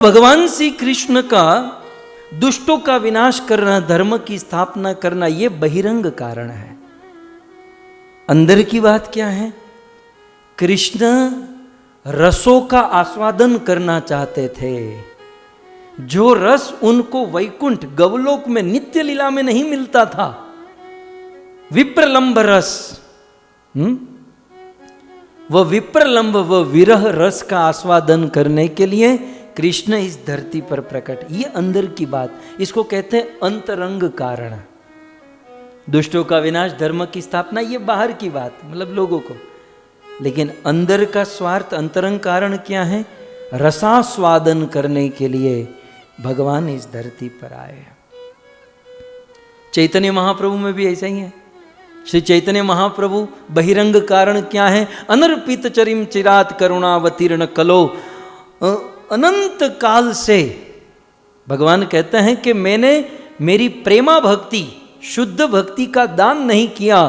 भगवान श्री कृष्ण का दुष्टों का विनाश करना, धर्म की स्थापना करना, यह बहिरंग कारण है। अंदर की बात क्या है? कृष्ण रसों का आस्वादन करना चाहते थे। जो रस उनको वैकुंठ गवलोक में नित्य लीला में नहीं मिलता था, विप्रलंब रस, वह विप्रलंब व विरह रस का आस्वादन करने के लिए कृष्ण इस धरती पर प्रकट। ये अंदर की बात, इसको कहते हैं अंतरंग कारण। दुष्टों का विनाश, धर्म की स्थापना, ये बाहर की बात, मतलब लोगों को। लेकिन अंदर का स्वार्थ, अंतरंग कारण क्या है? रसास्वादन करने के लिए भगवान इस धरती पर आए। चैतन्य महाप्रभु में भी ऐसा ही है। श्री चैतन्य महाप्रभु बहिरंग कारण क्या है? अनर्पित चरिम चिरात करुणावतीर्ण कलो। अनंत काल से भगवान कहते हैं कि मैंने मेरी प्रेमा भक्ति, शुद्ध भक्ति का दान नहीं किया,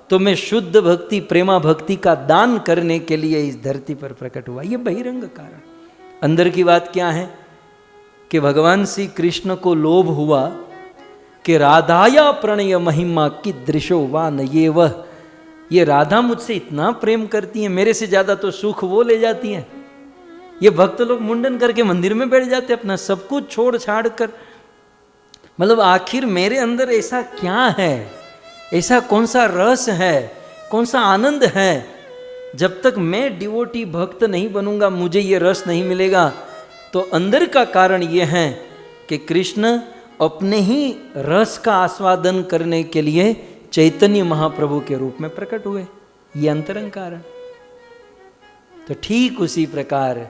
तो मैं शुद्ध भक्ति, प्रेमा भक्ति का दान करने के लिए इस धरती पर प्रकट हुआ। यह बहिरंग कारण। अंदर की बात क्या है कि भगवान श्री कृष्ण को लोभ हुआ कि राधाया प्रणय महिमा की दृशो वान ये वह, ये राधा मुझसे इतना प्रेम करती है, मेरे से ज्यादा तो सुख वो ले जाती है। ये भक्त लोग मुंडन करके मंदिर में बैठ जाते, अपना सब कुछ छोड़ छाड़ कर। मतलब आखिर मेरे अंदर ऐसा क्या है, ऐसा कौन सा रस है, कौन सा आनंद है? जब तक मैं डिवोटी भक्त नहीं बनूंगा, मुझे ये रस नहीं मिलेगा। तो अंदर का कारण ये है कि कृष्ण अपने ही रस का आस्वादन करने के लिए चैतन्य महाप्रभु के रूप में प्रकट हुए। ये अंतरंग कारण। तो ठीक उसी प्रकार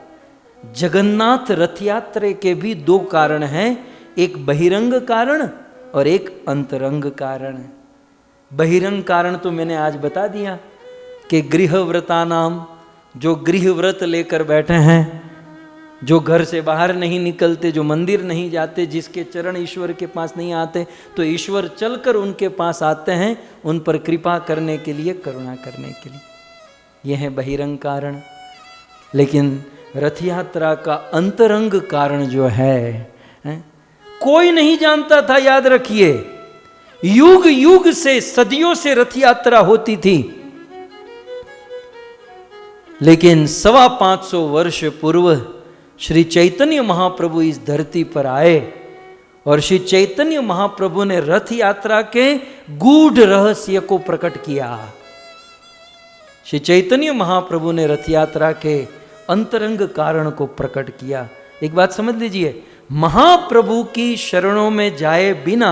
जगन्नाथ रथ यात्रा के भी दो कारण हैं, एक बहिरंग कारण और एक अंतरंग कारण। बहिरंग कारण तो मैंने आज बता दिया कि गृहव्रता नाम, जो गृहव्रत लेकर बैठे हैं, जो घर से बाहर नहीं निकलते, जो मंदिर नहीं जाते, जिसके चरण ईश्वर के पास नहीं आते, तो ईश्वर चलकर उनके पास आते हैं, उन पर कृपा करने के लिए, करुणा करने के लिए। यह है बहिरंग कारण। लेकिन रथ यात्रा का अंतरंग कारण जो है, कोई नहीं जानता था। याद रखिए, युग युग से, सदियों से रथ यात्रा होती थी, लेकिन 525 वर्ष पूर्व श्री चैतन्य महाप्रभु इस धरती पर आए और श्री चैतन्य महाप्रभु ने रथ यात्रा के गूढ़ रहस्य को प्रकट किया। श्री चैतन्य महाप्रभु ने रथ यात्रा के अंतरंग कारण को प्रकट किया। एक बात समझ लीजिए, महाप्रभु की शरणों में जाए बिना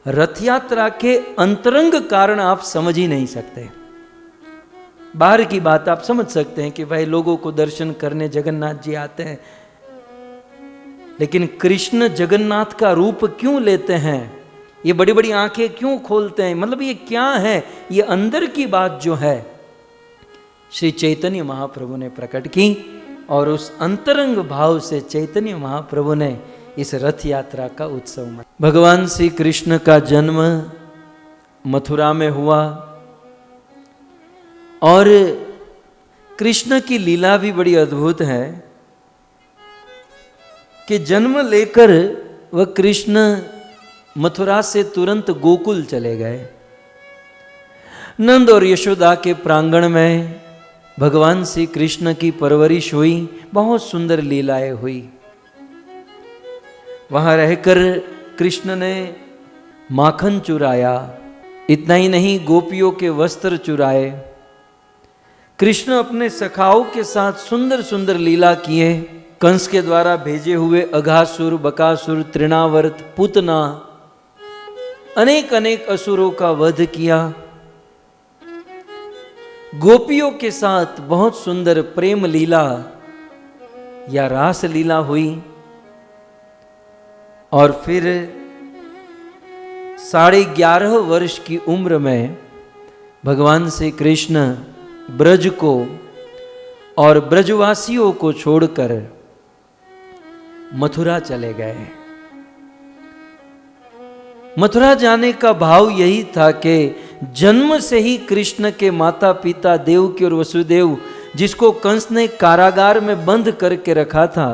रथ यात्रा के अंतरंग कारण आप समझ ही नहीं सकते। बाहर की बात आप समझ सकते हैं कि भाई लोगों को दर्शन करने जगन्नाथ जी आते हैं, लेकिन कृष्ण जगन्नाथ का रूप क्यों लेते हैं? ये बड़ी बड़ी आंखें क्यों खोलते हैं? मतलब ये क्या है? ये अंदर की बात जो है श्री चैतन्य महाप्रभु ने प्रकट की, और उस अंतरंग भाव से चैतन्य महाप्रभु ने इस रथ यात्रा का उत्सव मनाया। भगवान श्री कृष्ण का जन्म मथुरा में हुआ, और कृष्ण की लीला भी बड़ी अद्भुत है कि जन्म लेकर वह कृष्ण मथुरा से तुरंत गोकुल चले गए। नंद और यशोदा के प्रांगण में भगवान श्री कृष्ण की परवरिश हुई, बहुत सुंदर लीलाएं हुई। वहां रहकर कृष्ण ने माखन चुराया, इतना ही नहीं, गोपियों के वस्त्र चुराए। कृष्ण अपने सखाओं के साथ सुंदर सुंदर लीला किए। कंस के द्वारा भेजे हुए अघासुर, बकासुर, तृणावर्त, पूतना, अनेक अनेक असुरों का वध किया। गोपियों के साथ बहुत सुंदर प्रेम लीला या रास लीला हुई। और फिर 11.5 वर्ष की उम्र में भगवान श्री कृष्ण ब्रज को और ब्रजवासियों को छोड़कर मथुरा चले गए। मथुरा जाने का भाव यही था कि जन्म से ही कृष्ण के माता पिता देवकी और वसुदेव, जिसको कंस ने कारागार में बंद करके रखा था,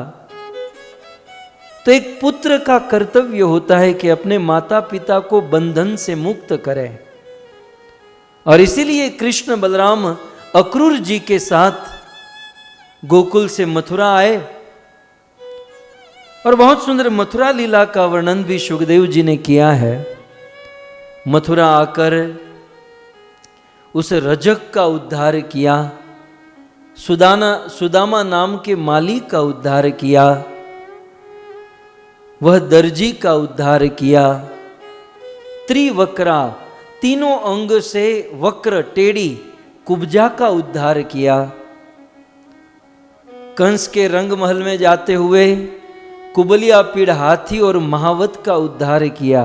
तो एक पुत्र का कर्तव्य होता है कि अपने माता पिता को बंधन से मुक्त करे। और इसीलिए कृष्ण बलराम अक्रूर जी के साथ गोकुल से मथुरा आए। और बहुत सुंदर मथुरा लीला का वर्णन भी सुखदेव जी ने किया है। मथुरा आकर उस रजक का उद्धार किया, सुदामा नाम के माली का उद्धार किया, वह दर्जी का उद्धार किया, त्रिवक्रा तीनों अंग से वक्र टेढ़ी कुब्जा का उद्धार किया। कंस के रंग महल में जाते हुए कुबलिया पीड़ हाथी और महावत का उद्धार किया।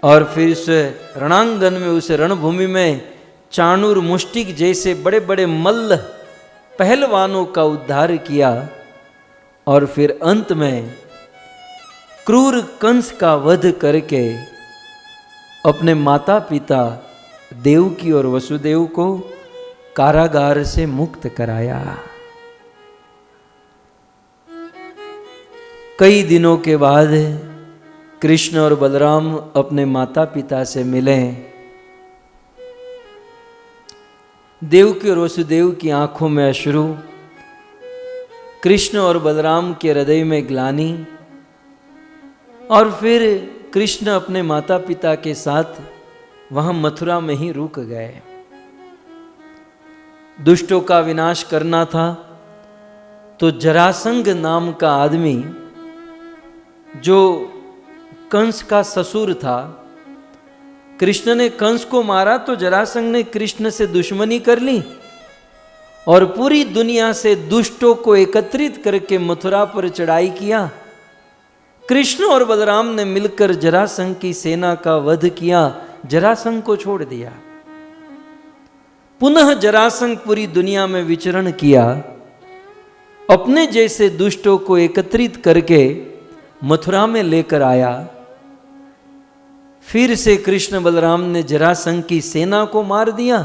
और फिर उस रणांगन में, उस रणभूमि में चाणूर मुष्टिक जैसे बड़े बड़े मल्ल पहलवानों का उद्धार किया। और फिर अंत में क्रूर कंस का वध करके अपने माता पिता देवकी और वसुदेव को कारागार से मुक्त कराया। कई दिनों के बाद कृष्ण और बलराम अपने माता पिता से मिले। देवकी और वसुदेव की आंखों में अश्रु, कृष्ण और बलराम के हृदय में ग्लानि। और फिर कृष्ण अपने माता पिता के साथ वहां मथुरा में ही रुक गए। दुष्टों का विनाश करना था तो जरासंध नाम का आदमी, जो कंस का ससुर था, कृष्ण ने कंस को मारा तो जरासंध ने कृष्ण से दुश्मनी कर ली और पूरी दुनिया से दुष्टों को एकत्रित करके मथुरा पर चढ़ाई किया। कृष्ण और बलराम ने मिलकर जरासंध की सेना का वध किया, जरासंध को छोड़ दिया। पुनः जरासंध पूरी दुनिया में विचरण किया, अपने जैसे दुष्टों को एकत्रित करके मथुरा में लेकर आया। फिर से कृष्ण बलराम ने जरासंध की सेना को मार दिया,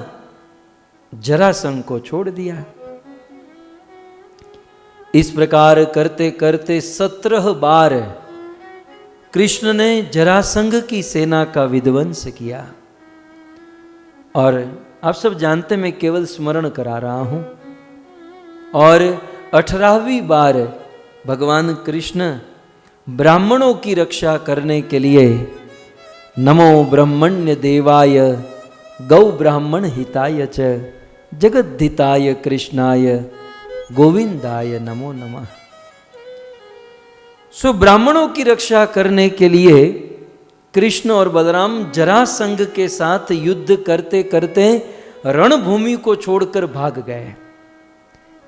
जरासंध को छोड़ दिया। इस प्रकार करते करते 17 बार कृष्ण ने जरासंध की सेना का विध्वंस किया। और आप सब जानते, मैं केवल स्मरण करा रहा हूं। और 18वीं बार भगवान कृष्ण ब्राह्मणों की रक्षा करने के लिए नमो ब्रह्मण्य देवाय गौ ब्राह्मण हिताय च जगद्धिताय कृष्णाय गोविंदाय नमो नमः। सो ब्राह्मणों की रक्षा करने के लिए कृष्ण और बलराम जरासंध के साथ युद्ध करते करते रणभूमि को छोड़कर भाग गए।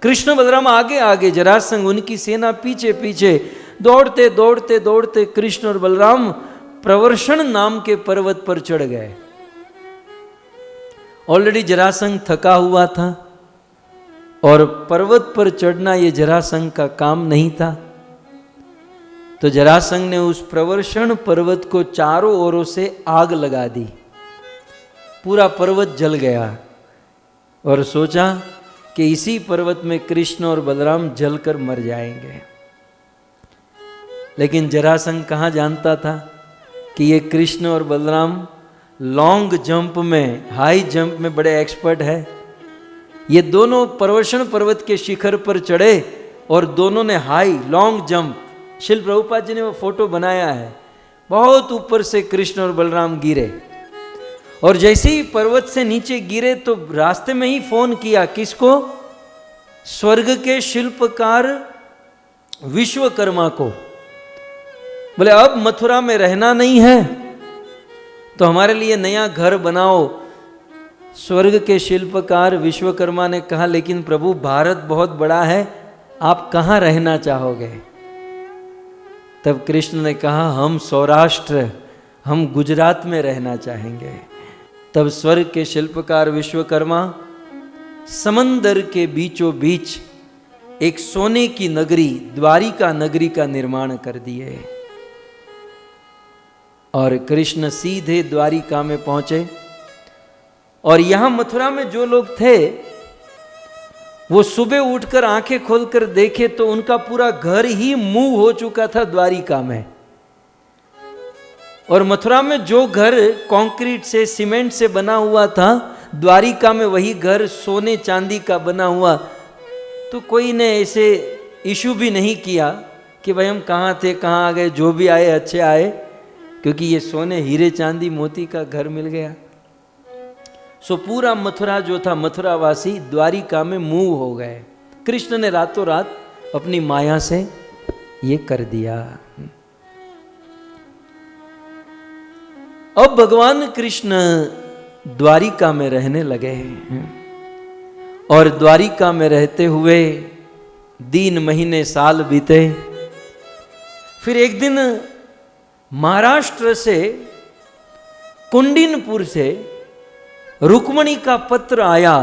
कृष्ण बलराम आगे आगे, जरासंध उनकी सेना पीछे पीछे। दौड़ते दौड़ते दौड़ते कृष्ण और बलराम प्रवर्षण नाम के पर्वत पर चढ़ गए। ऑलरेडी जरासंध थका हुआ था और पर्वत पर चढ़ना ये जरासंध का काम नहीं था। तो जरासंध ने उस प्रवर्षण पर्वत को चारों ओरों से आग लगा दी, पूरा पर्वत जल गया। और सोचा कि इसी पर्वत में कृष्ण और बलराम जलकर मर जाएंगे। लेकिन जरासंध कहाँ जानता था कि ये कृष्ण और बलराम लॉन्ग जंप में, हाई जंप में बड़े एक्सपर्ट है। ये दोनों प्रवर्षण पर्वत के शिखर पर चढ़े और दोनों ने हाई लॉन्ग जंप, शिल प्रभुपाद जी ने वो फोटो बनाया है, बहुत ऊपर से कृष्ण और बलराम गिरे। और जैसे ही पर्वत से नीचे गिरे तो रास्ते में ही फोन किया, किसको? स्वर्ग के शिल्पकार विश्वकर्मा को। बोले अब मथुरा में रहना नहीं है तो हमारे लिए नया घर बनाओ। स्वर्ग के शिल्पकार विश्वकर्मा ने कहा, लेकिन प्रभु भारत बहुत बड़ा है, आप कहाँ रहना चाहोगे? तब कृष्ण ने कहा, हम सौराष्ट्र, हम गुजरात में रहना चाहेंगे। तब स्वर्ग के शिल्पकार विश्वकर्मा समंदर के बीचों बीच एक सोने की नगरी, द्वारिका नगरी का निर्माण कर दिए। और कृष्ण सीधे द्वारिका में पहुंचे। और यहां मथुरा में जो लोग थे वो सुबह उठकर आंखें खोलकर देखे तो उनका पूरा घर ही मूव हो चुका था द्वारिका में। और मथुरा में जो घर कंक्रीट से सीमेंट से बना हुआ था, द्वारिका में वही घर सोने चांदी का बना हुआ। तो कोई ने ऐसे इशू भी नहीं किया कि भाई हम कहाँ थे कहाँ आ गए, जो भी आए अच्छे आए, क्योंकि ये सोने हीरे चांदी मोती का घर मिल गया। सो पूरा मथुरा जो था, मथुरावासी द्वारिका में मूव हो गए। कृष्ण ने रातों रात अपनी माया से ये कर दिया। अब भगवान कृष्ण द्वारिका में रहने लगे और द्वारिका में रहते हुए दिन महीने साल बीते। फिर एक दिन महाराष्ट्र से, कुंडिनपुर से रुक्मणी का पत्र आया।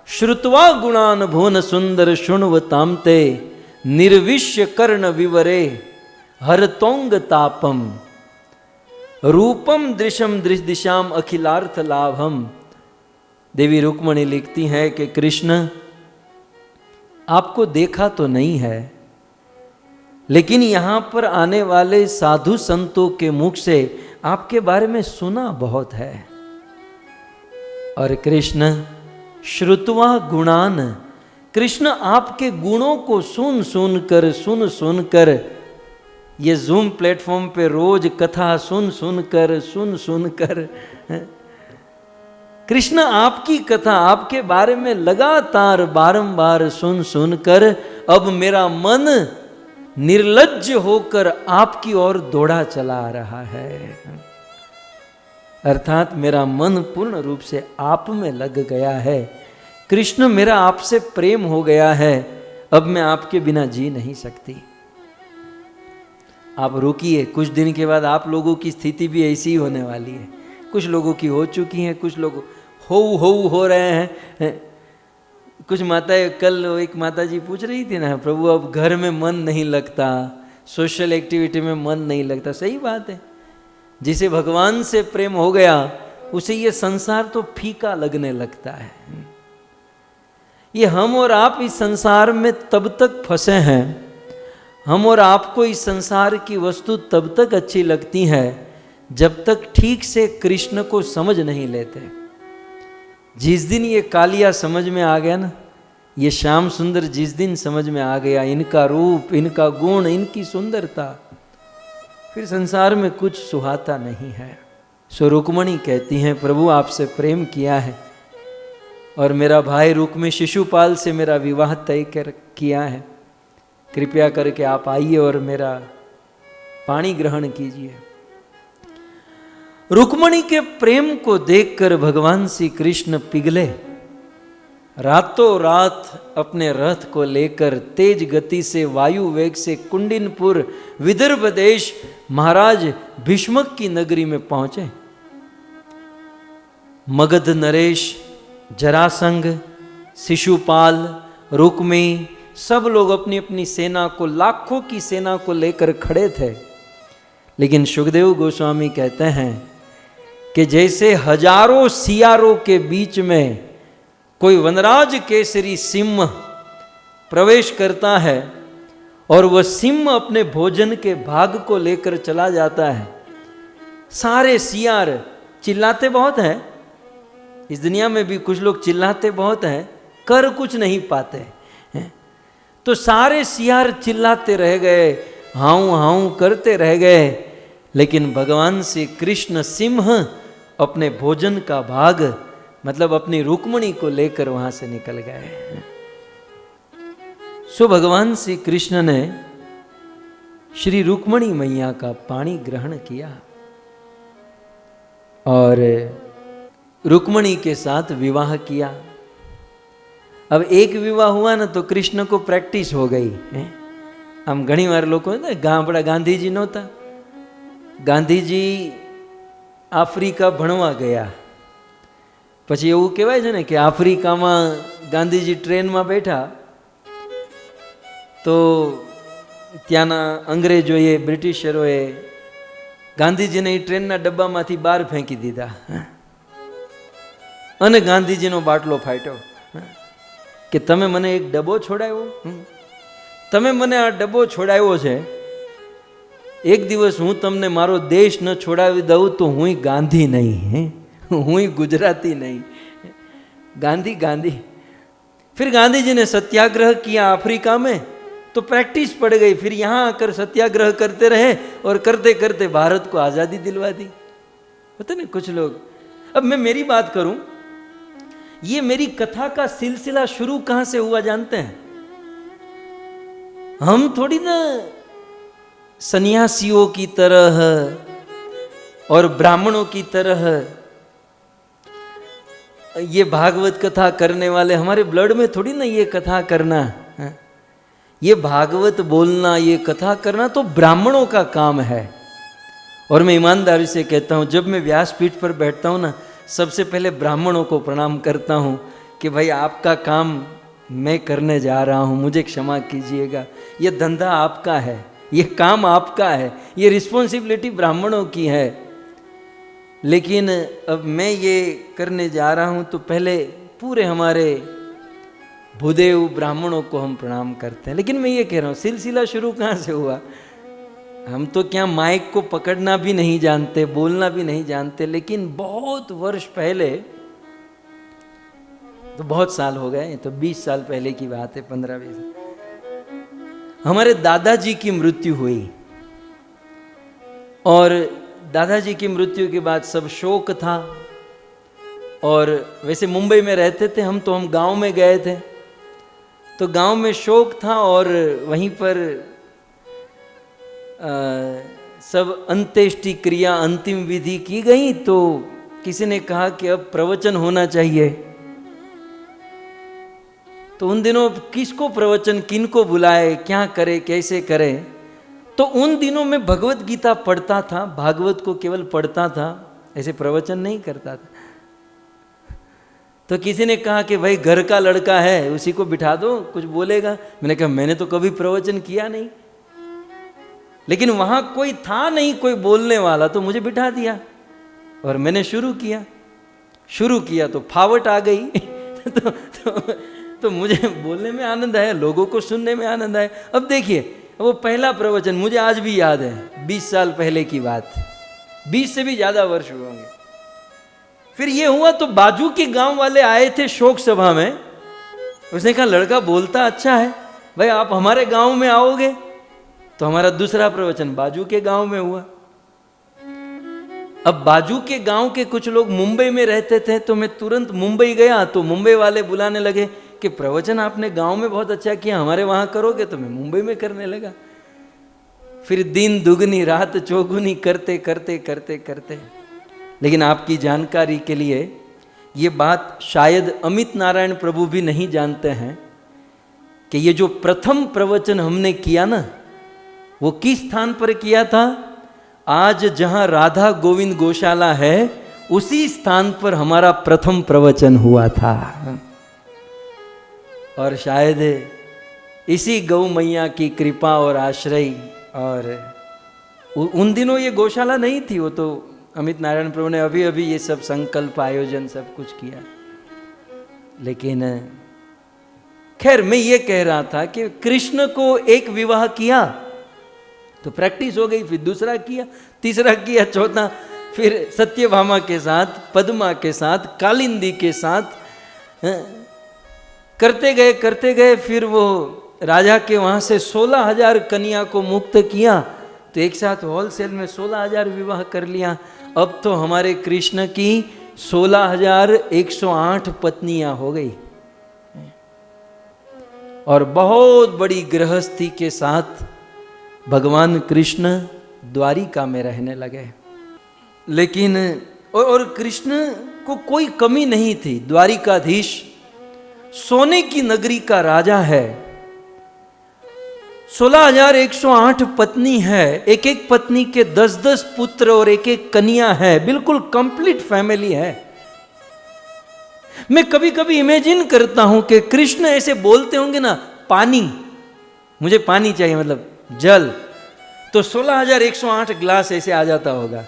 श्रुत्वा गुणान भुवन सुंदर शुण्वतां ते निर्विश्य कर्ण विवरे हरतोंग तापम रूपम दृशम दिशाम अखिलार्थ लाभम। देवी रुक्मणी लिखती हैं कि कृष्ण, आपको देखा तो नहीं है, लेकिन यहां पर आने वाले साधु संतों के मुख से आपके बारे में सुना बहुत है। और कृष्ण श्रुत्वा गुणान, कृष्ण आपके गुणों को सुन सुन कर ये जूम प्लेटफॉर्म पे रोज कथा सुन कर कृष्ण आपकी कथा, आपके बारे में लगातार बारंबार सुन कर अब मेरा मन निर्लज्ज होकर आपकी ओर दौड़ा चला रहा है। अर्थात मेरा मन पूर्ण रूप से आप में लग गया है। कृष्ण, मेरा आपसे प्रेम हो गया है, अब मैं आपके बिना जी नहीं सकती। आप रुकिए, कुछ दिन के बाद आप लोगों की स्थिति भी ऐसी ही होने वाली है। कुछ लोगों की हो चुकी है, कुछ लोग हो रहे हैं। कुछ माताएं, कल एक माता जी पूछ रही थी ना, प्रभु अब घर में मन नहीं लगता, सोशल एक्टिविटी में मन नहीं लगता। सही बात है, जिसे भगवान से प्रेम हो गया उसे ये संसार तो फीका लगने लगता है। ये हम और आप इस संसार में तब तक फंसे हैं, हम और आपको इस संसार की वस्तु तब तक अच्छी लगती है जब तक ठीक से कृष्ण को समझ नहीं लेते। जिस दिन ये कालिया समझ में आ गया ना, ये श्याम सुंदर जिस दिन समझ में आ गया, इनका रूप, इनका गुण, इनकी सुंदरता, फिर संसार में कुछ सुहाता नहीं है। सो रुक्मणी कहती हैं, प्रभु आपसे प्रेम किया है और मेरा भाई रुक्मी शिशुपाल से मेरा विवाह तय किया है, कृपया करके आप आइए और मेरा पानी ग्रहण कीजिए। रुक्मणी के प्रेम को देखकर भगवान श्री कृष्ण पिघले। रातों रात अपने रथ को लेकर तेज गति से वायु वेग से कुंडिनपुर विदर्भ देश महाराज भीष्मक की नगरी में पहुंचे। मगध नरेश, जरासंघ, शिशुपाल, रुक्मी सब लोग अपनी अपनी सेना को, लाखों की सेना को लेकर खड़े थे। लेकिन सुखदेव गोस्वामी कहते हैं कि जैसे हजारों सियारों के बीच में कोई वनराज केसरी सिंह प्रवेश करता है और वह सिंह अपने भोजन के भाग को लेकर चला जाता है, सारे सियार चिल्लाते बहुत हैं। इस दुनिया में भी कुछ लोग चिल्लाते बहुत हैं, कर कुछ नहीं पाते हैं। तो सारे सियार चिल्लाते रह गए, हाउ हाउ करते रह गए, लेकिन भगवान श्री कृष्ण सिंह अपने भोजन का भाग, मतलब अपनी रुक्मणी को लेकर वहां से निकल गए। सो भगवान श्री कृष्ण ने श्री रुक्मणी मैया का पानी ग्रहण किया और रुक्मणी के साथ विवाह किया। अब एक विवाह हुआ ना तो कृष्ण को प्रैक्टिस हो गई है। हम घणी वार लोग गामड़ा गांधीजी नहोता, गांधीजी आफ्रिका भणवा गया, પછી એવું કહેવાય છે ને કે આફ્રિકામાં ગાંધીજી ટ્રેનમાં બેઠા તો ત્યાંના અંગ્રેજોએ, બ્રિટિશરોએ ગાંધીજીને એ ટ્રેનના ડબ્બામાંથી બહાર ફેંકી દીધા અને ગાંધીજીનો બાટલો ફાટ્યો। કે તમે મને એક ડબ્બો છોડાવ્યો, તમે મને આ ડબ્બો છોડાવ્યો છે, એક દિવસ હું તમને મારો દેશ ન છોડાવી દઉં તો હું ગાંધી नहीं, હું गुजराती नहीं। गांधी गांधी। फिर गांधी जी ने सत्याग्रह किया अफ्रीका में, तो प्रैक्टिस पड़ गई, फिर यहाँ आकर सत्याग्रह करते रहे और करते करते भारत को आज़ादी दिलवा दी। पता नहीं कुछ लोग। अब मैं मेरी बात करूं, ये मेरी कथा का सिलसिला शुरू कहां से हुआ जानते हैं? हम थोड़ी ना सन्यासियों की तरह और ब्राह्मणों की तरह ये भागवत कथा करने वाले, हमारे ब्लड में थोड़ी ना ये कथा करना है। ये भागवत बोलना, ये कथा करना तो ब्राह्मणों का काम है। और मैं ईमानदारी से कहता हूँ, जब मैं व्यासपीठ पर बैठता हूँ ना, सबसे पहले ब्राह्मणों को प्रणाम करता हूँ कि भाई आपका काम मैं करने जा रहा हूँ, मुझे क्षमा कीजिएगा। ये धंधा आपका है, ये काम आपका है, ये रिस्पॉन्सिबिलिटी ब्राह्मणों की है। लेकिन अब मैं ये करने जा रहा हूँ तो पहले पूरे हमारे भूदेव ब्राह्मणों को हम प्रणाम करते हैं। लेकिन मैं ये कह रहा हूँ, सिलसिला शुरू कहाँ से हुआ? हम तो क्या माइक को पकड़ना भी नहीं जानते, बोलना भी नहीं जानते। लेकिन बहुत वर्ष पहले, तो बहुत साल हो गए, तो 20 साल पहले की बात है, 15-20, हमारे दादाजी की मृत्यु हुई। और दादाजी की मृत्यु के बाद सब शोक था। और वैसे मुंबई में रहते थे हम, तो हम गांव में गए थे, तो गांव में शोक था। और वहीं पर सब अंत्येष्टि क्रिया, अंतिम विधि की गई। तो किसी ने कहा कि अब प्रवचन होना चाहिए। तो उन दिनों किसको प्रवचन, किनको बुलाए, क्या करे, कैसे करे? तो उन दिनों में भगवत गीता पढ़ता था, भागवत को केवल पढ़ता था, ऐसे प्रवचन नहीं करता था। तो किसी ने कहा कि भाई घर का लड़का है, उसी को बिठा दो, कुछ बोलेगा। मैंने कहा मैंने तो कभी प्रवचन किया नहीं, लेकिन वहां कोई था नहीं कोई बोलने वाला, तो मुझे बिठा दिया और मैंने शुरू किया तो फावट आ गई। तो मुझे बोलने में आनंद आया, लोगों को सुनने में आनंद आया। अब देखिए, वो पहला प्रवचन मुझे आज भी याद है, 20 साल पहले की बात, 20 से भी ज्यादा वर्ष हुए होंगे। फिर ये हुआ तो बाजू के गांव वाले आए थे शोक सभा में। उसने कहा लड़का बोलता अच्छा है, भाई आप हमारे गांव में आओगे? तो हमारा दूसरा प्रवचन बाजू के गांव में हुआ। अब बाजू के गांव के कुछ लोग मुंबई में रहते थे, तो मैं तुरंत मुंबई गया। तो मुंबई वाले बुलाने लगे कि प्रवचन आपने गांव में बहुत अच्छा किया, हमारे वहां करोगे? तो मैं मुंबई में करने लगा। फिर दिन दुगनी रात चौगुनी करते करते करते करते। लेकिन आपकी जानकारी के लिए ये बात शायद अमित नारायण प्रभु भी नहीं जानते हैं कि ये जो प्रथम प्रवचन हमने किया ना, वो किस स्थान पर किया था? आज जहां राधा गोविंद गौशाला है, उसी स्थान पर हमारा प्रथम प्रवचन हुआ था। और शायद इसी गौ मैया की कृपा और आश्रय, और उन दिनों ये गौशाला नहीं थी, वो तो अमित नारायण प्रभु ने अभी अभी ये सब संकल्प आयोजन सब कुछ किया। लेकिन खैर मैं ये कह रहा था कि कृष्ण को एक विवाह किया तो प्रैक्टिस हो गई, फिर दूसरा किया, तीसरा किया, चौथा, फिर सत्यभामा के साथ, पद्मा के साथ, कालिंदी के साथ करते गए। फिर वो राजा के वहाँ से 16,000 कन्या को मुक्त किया, तो एक साथ होलसेल में 16,000 विवाह कर लिया। अब तो हमारे कृष्ण की 16,108 पत्नियां हो गई और बहुत बड़ी गृहस्थी के साथ भगवान कृष्ण द्वारिका में रहने लगे। लेकिन और कृष्ण को कोई कमी नहीं थी। द्वारिकाधीश सोने की नगरी का राजा है, 16,108 पत्नी है, एक एक पत्नी के 10-10 पुत्र और एक एक कन्या है, बिल्कुल कंप्लीट फैमिली है। मैं कभी कभी इमेजिन करता हूं कि कृष्ण ऐसे बोलते होंगे ना, पानी, मुझे पानी चाहिए, मतलब जल, तो 16,108 ग्लास ऐसे आ जाता होगा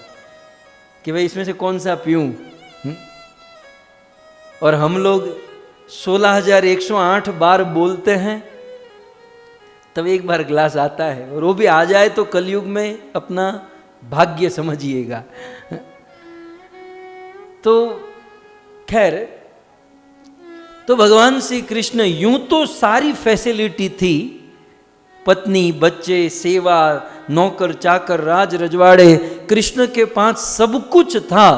कि भाई इसमें से कौन सा पीऊं। और हम लोग 16,108 बार बोलते हैं तब एक बार ग्लास आता है, और वो भी आ जाए तो कलयुग में अपना भाग्य समझिएगा। तो खैर, तो भगवान श्री कृष्ण, यूं तो सारी फैसिलिटी थी, पत्नी, बच्चे, सेवा, नौकर चाकर, राज रजवाड़े, कृष्ण के पास सब कुछ था।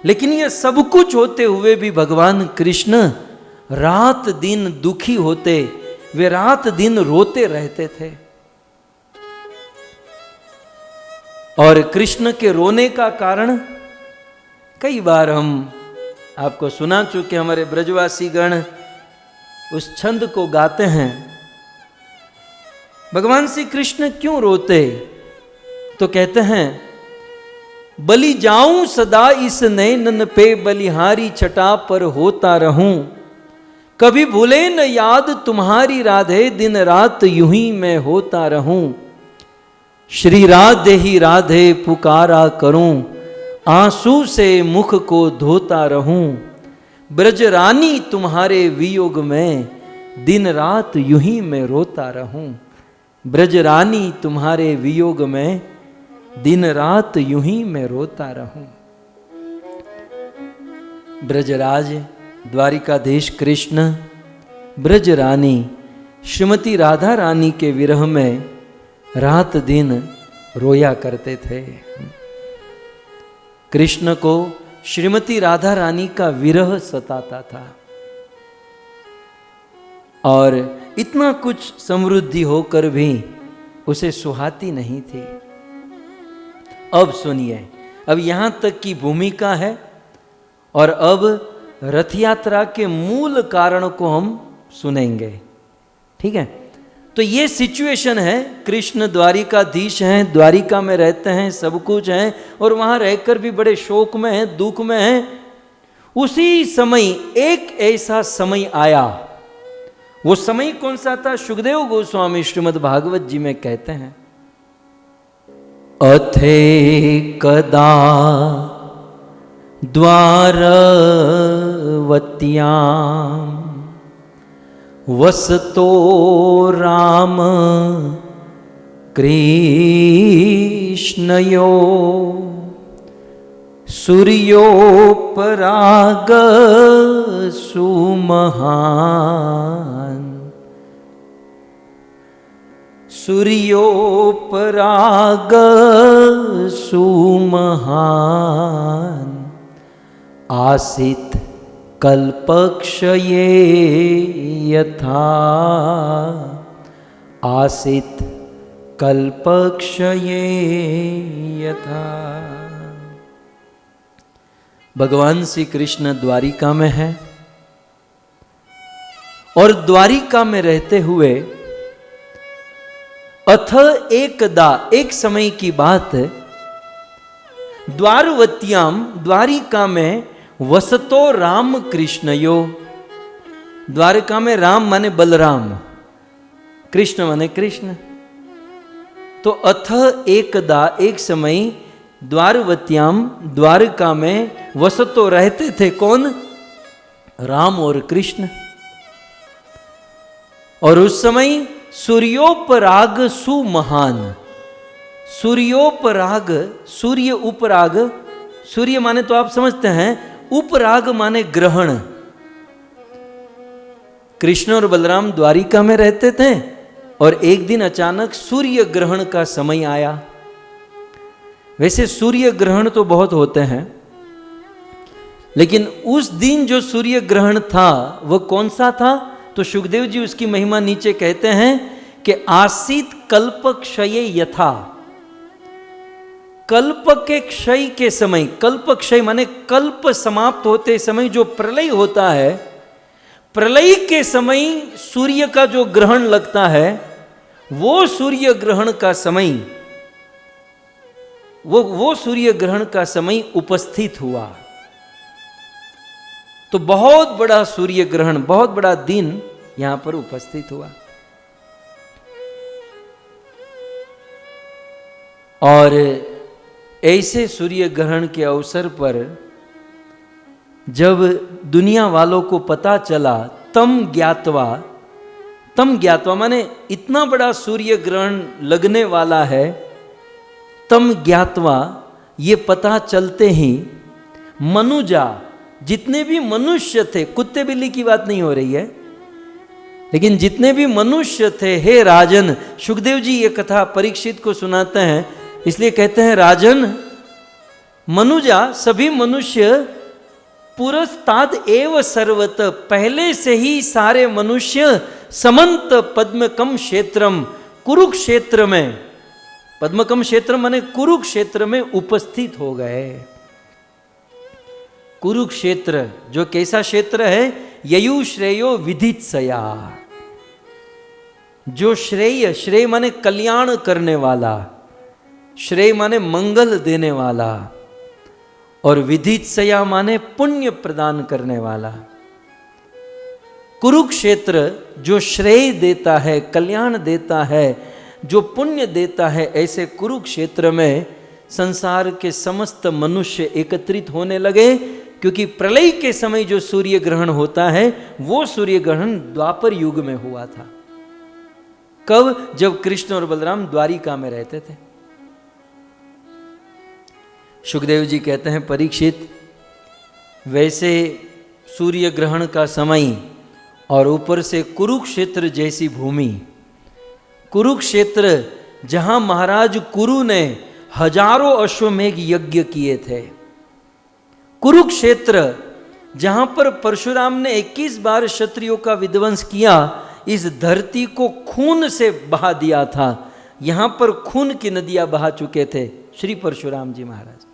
लेकिन ये सब कुछ होते हुए भी भगवान कृष्ण रात दिन दुखी होते, वे रात दिन रोते रहते थे। और कृष्ण के रोने का कारण कई बार हम आपको सुना चुके, हमारे ब्रजवासी गण उस छंद को गाते हैं। भगवान श्री कृष्ण क्यों रोते, तो कहते हैं, बलि जाऊं सदा इस नैनन पे, बलिहारी छटा पर होता रहूं, कभी भूले न याद तुम्हारी राधे, दिन रात यूं ही मैं होता रहूं, श्री राधे ही राधे पुकारा करूं, आंसू से मुख को धोता रहूं, ब्रज रानी तुम्हारे वियोग में, दिन रात यूं ही मैं रोता रहूं, ब्रज रानी तुम्हारे वियोग में, दिन रात यूं ही मैं रोता रहूं। ब्रजराज द्वारिकाधीश कृष्ण, ब्रज रानी श्रीमती राधा रानी के विरह में रात दिन रोया करते थे। कृष्ण को श्रीमती राधा रानी का विरह सताता था, और इतना कुछ समृद्धि होकर भी उसे सुहाती नहीं थी। अब सुनिए, अब यहां तक की भूमिका है, और अब रथ यात्रा के मूल कारण को हम सुनेंगे, ठीक है। तो ये सिचुएशन है, कृष्ण द्वारिकाधीश हैं, द्वारिका में रहते हैं, सब कुछ है, और वहां रहकर भी बड़े शोक में हैं, दुख में हैं। उसी समय एक ऐसा समय आया, वो समय कौन सा था? सुखदेव गोस्वामी श्रीमद् भागवत जी में कहते हैं, अथे कदा द्वारवत्याम वसतो राम कृष्णयो, सूर्योपराग सुमहान, सूर्योपराग सुमहान, आसित कल्पक्षये यथा, आसित कल्पक्षये यथा। भगवान श्री कृष्ण द्वारिका में हैं, और द्वारिका में रहते हुए अथ एकदा, एक समय की बात, द्वारवत्याम, द्वारिका में, वसतो राम कृष्णयो, द्वारका में राम माने बलराम, कृष्ण माने कृष्ण। तो अथ एकदा, एक समय, द्वारवत्याम, द्वारका में, वसतो रहते थे कौन? राम और कृष्ण। और उस समय सूर्योपराग सुमहान, सूर्योपराग, सूर्य उपराग, सूर्य माने तो आप समझते हैं, उपराग माने ग्रहण। कृष्ण और बलराम द्वारिका में रहते थे, और एक दिन अचानक सूर्य ग्रहण का समय आया। वैसे सूर्य ग्रहण तो बहुत होते हैं, लेकिन उस दिन जो सूर्य ग्रहण था वह कौन सा था? तो सुखदेव जी उसकी महिमा नीचे कहते हैं कि आसीत कल्प क्षय यथा, कल्प के क्षय के समय, कल्प क्षय माने कल्प समाप्त होते समय जो प्रलय होता है, प्रलय के समय सूर्य का जो ग्रहण लगता है, वो सूर्य ग्रहण का समय, वो सूर्य ग्रहण का समय उपस्थित हुआ। तो बहुत बड़ा सूर्य ग्रहण, बहुत बड़ा दिन यहां पर उपस्थित हुआ। और ऐसे सूर्य ग्रहण के अवसर पर जब दुनिया वालों को पता चला, तम ज्ञातवा माने इतना बड़ा सूर्य ग्रहण लगने वाला है, तम ज्ञातवा ये पता चलते ही मनुजा, जितने भी मनुष्य थे, कुत्ते बिल्ली की बात नहीं हो रही है, लेकिन जितने भी मनुष्य थे, हे राजन, सुखदेव जी ये कथा परीक्षित को सुनाते हैं, इसलिए कहते हैं राजन, मनुजा सभी मनुष्य पुरस्ताद एव सर्वत, पहले से ही सारे मनुष्य समंत पद्मकम क्षेत्रम, कुरुक्षेत्र में, पद्मकम क्षेत्र माने कुरुक्षेत्र में उपस्थित हो गए। कुरुक्षेत्र जो कैसा क्षेत्र है, ययु श्रेयो विदित्सया, जो श्रेय माने कल्याण करने वाला, श्रेय माने मंगल देने वाला, और विदित्सया माने पुण्य प्रदान करने वाला। कुरुक्षेत्र जो श्रेय देता है, कल्याण देता है, जो पुण्य देता है, ऐसे कुरुक्षेत्र में संसार के समस्त मनुष्य एकत्रित होने लगे, क्योंकि प्रलय के समय जो सूर्य ग्रहण होता है वो सूर्य ग्रहण द्वापर युग में हुआ था। कब? जब कृष्ण और बलराम द्वारिका में रहते थे। सुखदेव जी कहते हैं परीक्षित, वैसे सूर्य ग्रहण का समय और ऊपर से कुरुक्षेत्र जैसी भूमि, कुरुक्षेत्र जहां महाराज कुरु ने हजारों अश्वमेघ यज्ञ किए थे, कुरुक्षेत्र जहां पर परशुराम ने 21 बार क्षत्रियों का विध्वंस किया, इस धरती को खून से बहा दिया था, यहां पर खून की नदियां बहा चुके थे श्री परशुराम जी महाराज।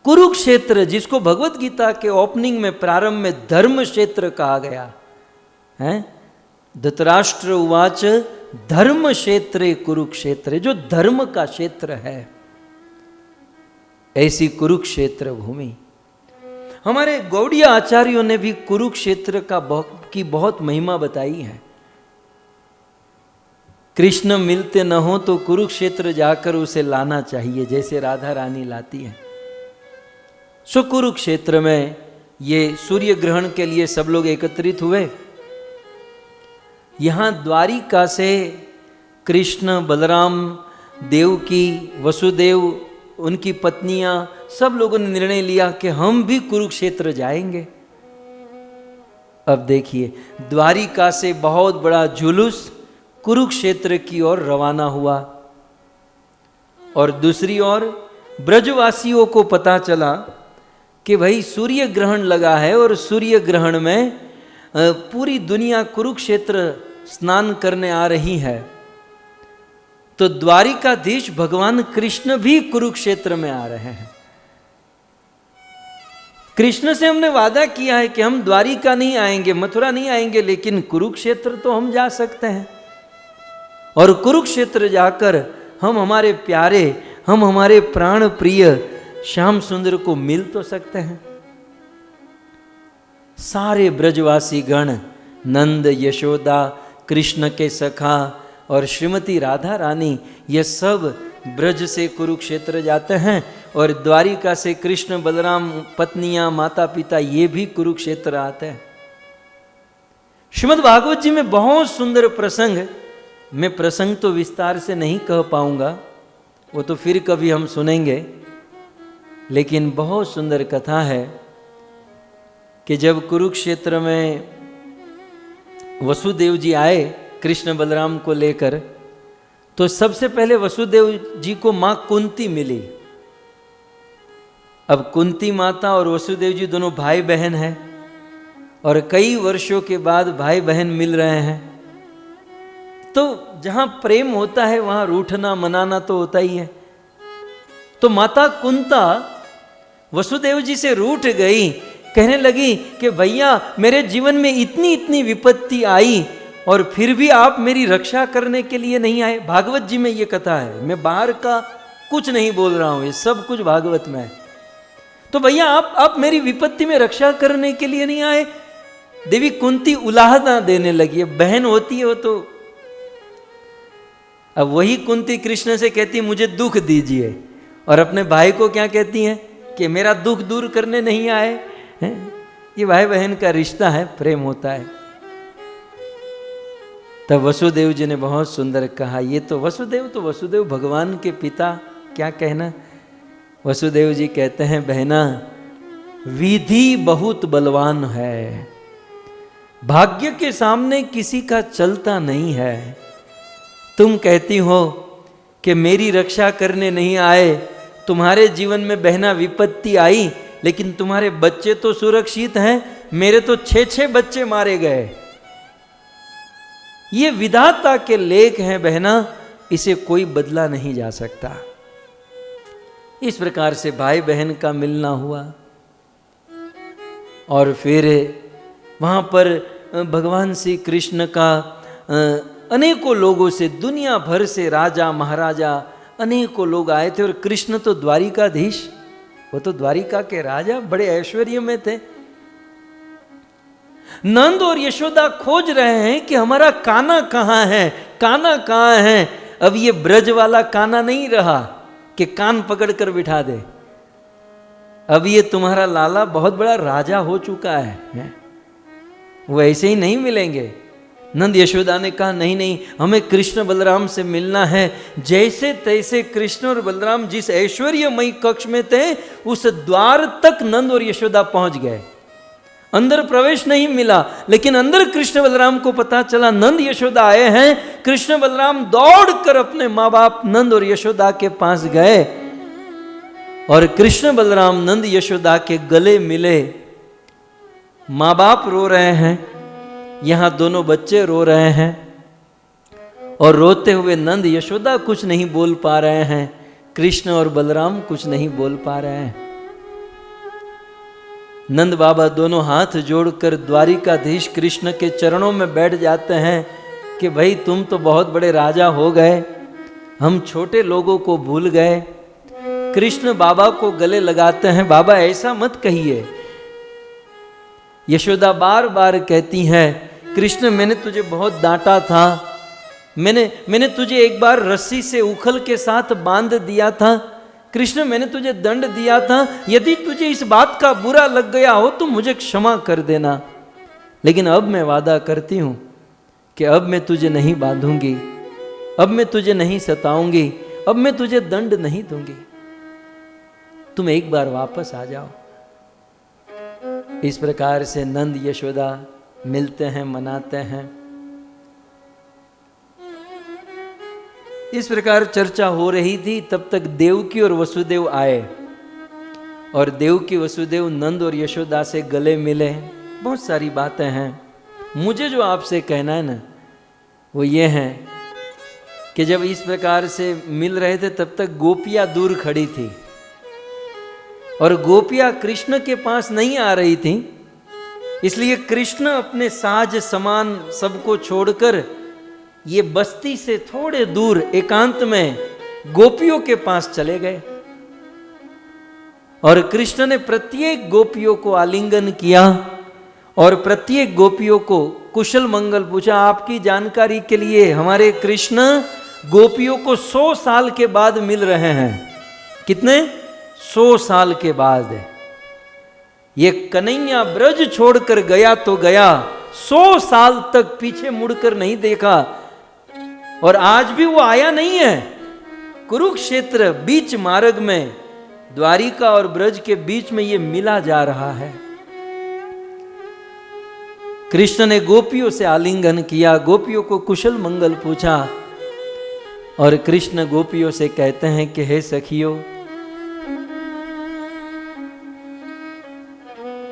कुरुक्षेत्र जिसको भगवत गीता के ओपनिंग में, प्रारंभ में धर्म क्षेत्र कहा गया है, धृतराष्ट्र उवाच धर्म क्षेत्रे कुरुक्षेत्र, जो धर्म का क्षेत्र है, ऐसी कुरुक्षेत्र भूमि। हमारे गौड़ीय आचार्यों ने भी कुरुक्षेत्र की बहुत महिमा बताई है। कृष्ण मिलते न हो तो कुरुक्षेत्र जाकर उसे लाना चाहिए, जैसे राधा रानी लाती है। सो कुरुक्षेत्र में ये सूर्य ग्रहण के लिए सब लोग एकत्रित हुए। यहां द्वारिका से कृष्ण, बलराम, देवकी, वसुदेव, उनकी पत्नियां, सब लोगों ने निर्णय लिया कि हम भी कुरुक्षेत्र जाएंगे। अब देखिए, द्वारिका से बहुत बड़ा जुलूस कुरुक्षेत्र की ओर रवाना हुआ, और दूसरी ओर ब्रजवासियों को पता चला कि भाई सूर्य ग्रहण लगा है, और सूर्य ग्रहण में पूरी दुनिया कुरुक्षेत्र स्नान करने आ रही है, तो द्वारिकाधीश भगवान कृष्ण भी कुरुक्षेत्र में आ रहे हैं। कृष्ण से हमने वादा किया है कि हम द्वारिका नहीं आएंगे, मथुरा नहीं आएंगे, लेकिन कुरुक्षेत्र तो हम जा सकते हैं, और कुरुक्षेत्र जाकर हम हमारे प्यारे, हम हमारे प्राण प्रिय श्याम सुंदर को मिल तो सकते हैं। सारे ब्रजवासी गण, नंद, यशोदा, कृष्ण के सखा और श्रीमती राधा रानी, ये सब ब्रज से कुरुक्षेत्र जाते हैं, और द्वारिका से कृष्ण, बलराम, पत्नियां, माता पिता, ये भी कुरुक्षेत्र आते हैं। श्रीमद् भागवत जी में बहुत सुंदर प्रसंग, मैं प्रसंग तो विस्तार से नहीं कह पाऊंगा, वो तो फिर कभी हम सुनेंगे, लेकिन बहुत सुंदर कथा है कि जब कुरुक्षेत्र में वसुदेव जी आए कृष्ण बलराम को लेकर, तो सबसे पहले वसुदेव जी को मां कुंती मिली। अब कुंती माता और वसुदेव जी दोनों भाई बहन हैं, और कई वर्षों के बाद भाई बहन मिल रहे हैं, तो जहां प्रेम होता है वहां रूठना मनाना तो होता ही है। तो माता कुंता वसुदेव जी से रूठ गई, कहने लगी कि भैया मेरे जीवन में इतनी इतनी विपत्ति आई, और फिर भी आप मेरी रक्षा करने के लिए नहीं आए। भागवत जी में ये कथा है, मैं बाहर का कुछ नहीं बोल रहा हूं, ये सब कुछ भागवत में है। तो भैया आप मेरी विपत्ति में रक्षा करने के लिए नहीं आए। देवी कुंती उलाहना देने लगी, बहन होती है वो तो। अब वही कुंती कृष्ण से कहती मुझे दुख दीजिए, और अपने भाई को क्या कहती हैं कि मेरा दुख दूर करने नहीं आए हैं? ये भाई बहन का रिश्ता है, प्रेम होता है। तब वसुदेव जी ने बहुत सुंदर कहा, ये तो वसुदेव भगवान के पिता, क्या कहना। वसुदेव जी कहते हैं, बहना विधि बहुत बलवान है, भाग्य के सामने किसी का चलता नहीं है। तुम कहती हो कि मेरी रक्षा करने नहीं आए, तुम्हारे जीवन में बहना विपत्ति आई, लेकिन तुम्हारे बच्चे तो सुरक्षित हैं, मेरे तो 6 बच्चे मारे गए। ये विधाता के लेख हैं बहना, इसे कोई बदला नहीं जा सकता। इस प्रकार से भाई बहन का मिलना हुआ और फिर वहाँ पर भगवान श्री कृष्ण का अनेकों लोगों से, दुनिया भर से राजा महाराजा अनेकों लोग आए थे। और कृष्ण तो द्वारिकाधीश, वो तो द्वारिका के राजा, बड़े ऐश्वर्य में थे। नंद और यशोदा खोज रहे हैं कि हमारा कान्हा कहाँ है, कान्हा कहाँ है। अब ये ब्रज वाला कान्हा नहीं रहा कि कान पकड़ कर बिठा दे। अब ये तुम्हारा लाला बहुत बड़ा राजा हो चुका है, वो ऐसे ही नहीं मिलेंगे। नंद यशोदा ने कहा, नहीं नहीं, हमें कृष्ण बलराम से मिलना है। जैसे तैसे कृष्ण और बलराम जिस ऐश्वर्यमयी कक्ष में थे, उस द्वार तक नंद और यशोदा पहुंच गए। अंदर प्रवेश नहीं मिला, लेकिन अंदर कृष्ण बलराम को पता चला नंद यशोदा आए हैं। कृष्ण बलराम दौड़कर अपने माँ बाप नंद और यशोदा के पास गए और कृष्ण बलराम नंद यशोदा के गले मिले। माँ बाप रो रहे हैं, यहाँ दोनों बच्चे रो रहे हैं और रोते हुए नंद यशोदा कुछ नहीं बोल पा रहे हैं, कृष्ण और बलराम कुछ नहीं बोल पा रहे हैं। नंद बाबा दोनों हाथ जोड़कर द्वारिकाधीश कृष्ण के चरणों में बैठ जाते हैं कि भाई तुम तो बहुत बड़े राजा हो गए, हम छोटे लोगों को भूल गए। कृष्ण बाबा को गले लगाते हैं, बाबा ऐसा मत कहिए। यशोदा बार बार कहती हैं, कृष्ण मैंने तुझे बहुत डांटा था, मैंने तुझे एक बार रस्सी से उखल के साथ बांध दिया था। कृष्ण मैंने तुझे दंड दिया था, यदि तुझे इस बात का बुरा लग गया हो तो मुझे क्षमा कर देना। लेकिन अब मैं वादा करती हूं कि अब मैं तुझे नहीं बांधूंगी, अब मैं तुझे नहीं सताऊंगी, अब मैं तुझे दंड नहीं दूंगी, तुम एक बार वापस आ जाओ। इस प्रकार से नंद यशोदा मिलते हैं, मनाते हैं। इस प्रकार चर्चा हो रही थी, तब तक देवकी और वसुदेव आए और देवकी वसुदेव नंद और यशोदा से गले मिले। बहुत सारी बातें हैं। मुझे जो आपसे कहना है ना, वो ये है कि जब इस प्रकार से मिल रहे थे तब तक गोपियां दूर खड़ी थी और गोपियां कृष्ण के पास नहीं आ रही थी। इसलिए कृष्ण अपने साज समान सबको छोड़कर ये बस्ती से थोड़े दूर एकांत में गोपियों के पास चले गए और कृष्ण ने प्रत्येक गोपियों को आलिंगन किया और प्रत्येक गोपियों को कुशल मंगल पूछा। आपकी जानकारी के लिए हमारे कृष्ण गोपियों को 100 साल के बाद मिल रहे हैं। कितने? 100 साल के बाद। ये कन्हैया ब्रज छोड़कर गया तो गया, 100 साल तक पीछे मुड़कर नहीं देखा और आज भी वो आया नहीं है। कुरुक्षेत्र बीच मार्ग में, द्वारिका और ब्रज के बीच में ये मिला जा रहा है। कृष्ण ने गोपियों से आलिंगन किया, गोपियों को कुशल मंगल पूछा और कृष्ण गोपियों से कहते हैं कि हे सखियों,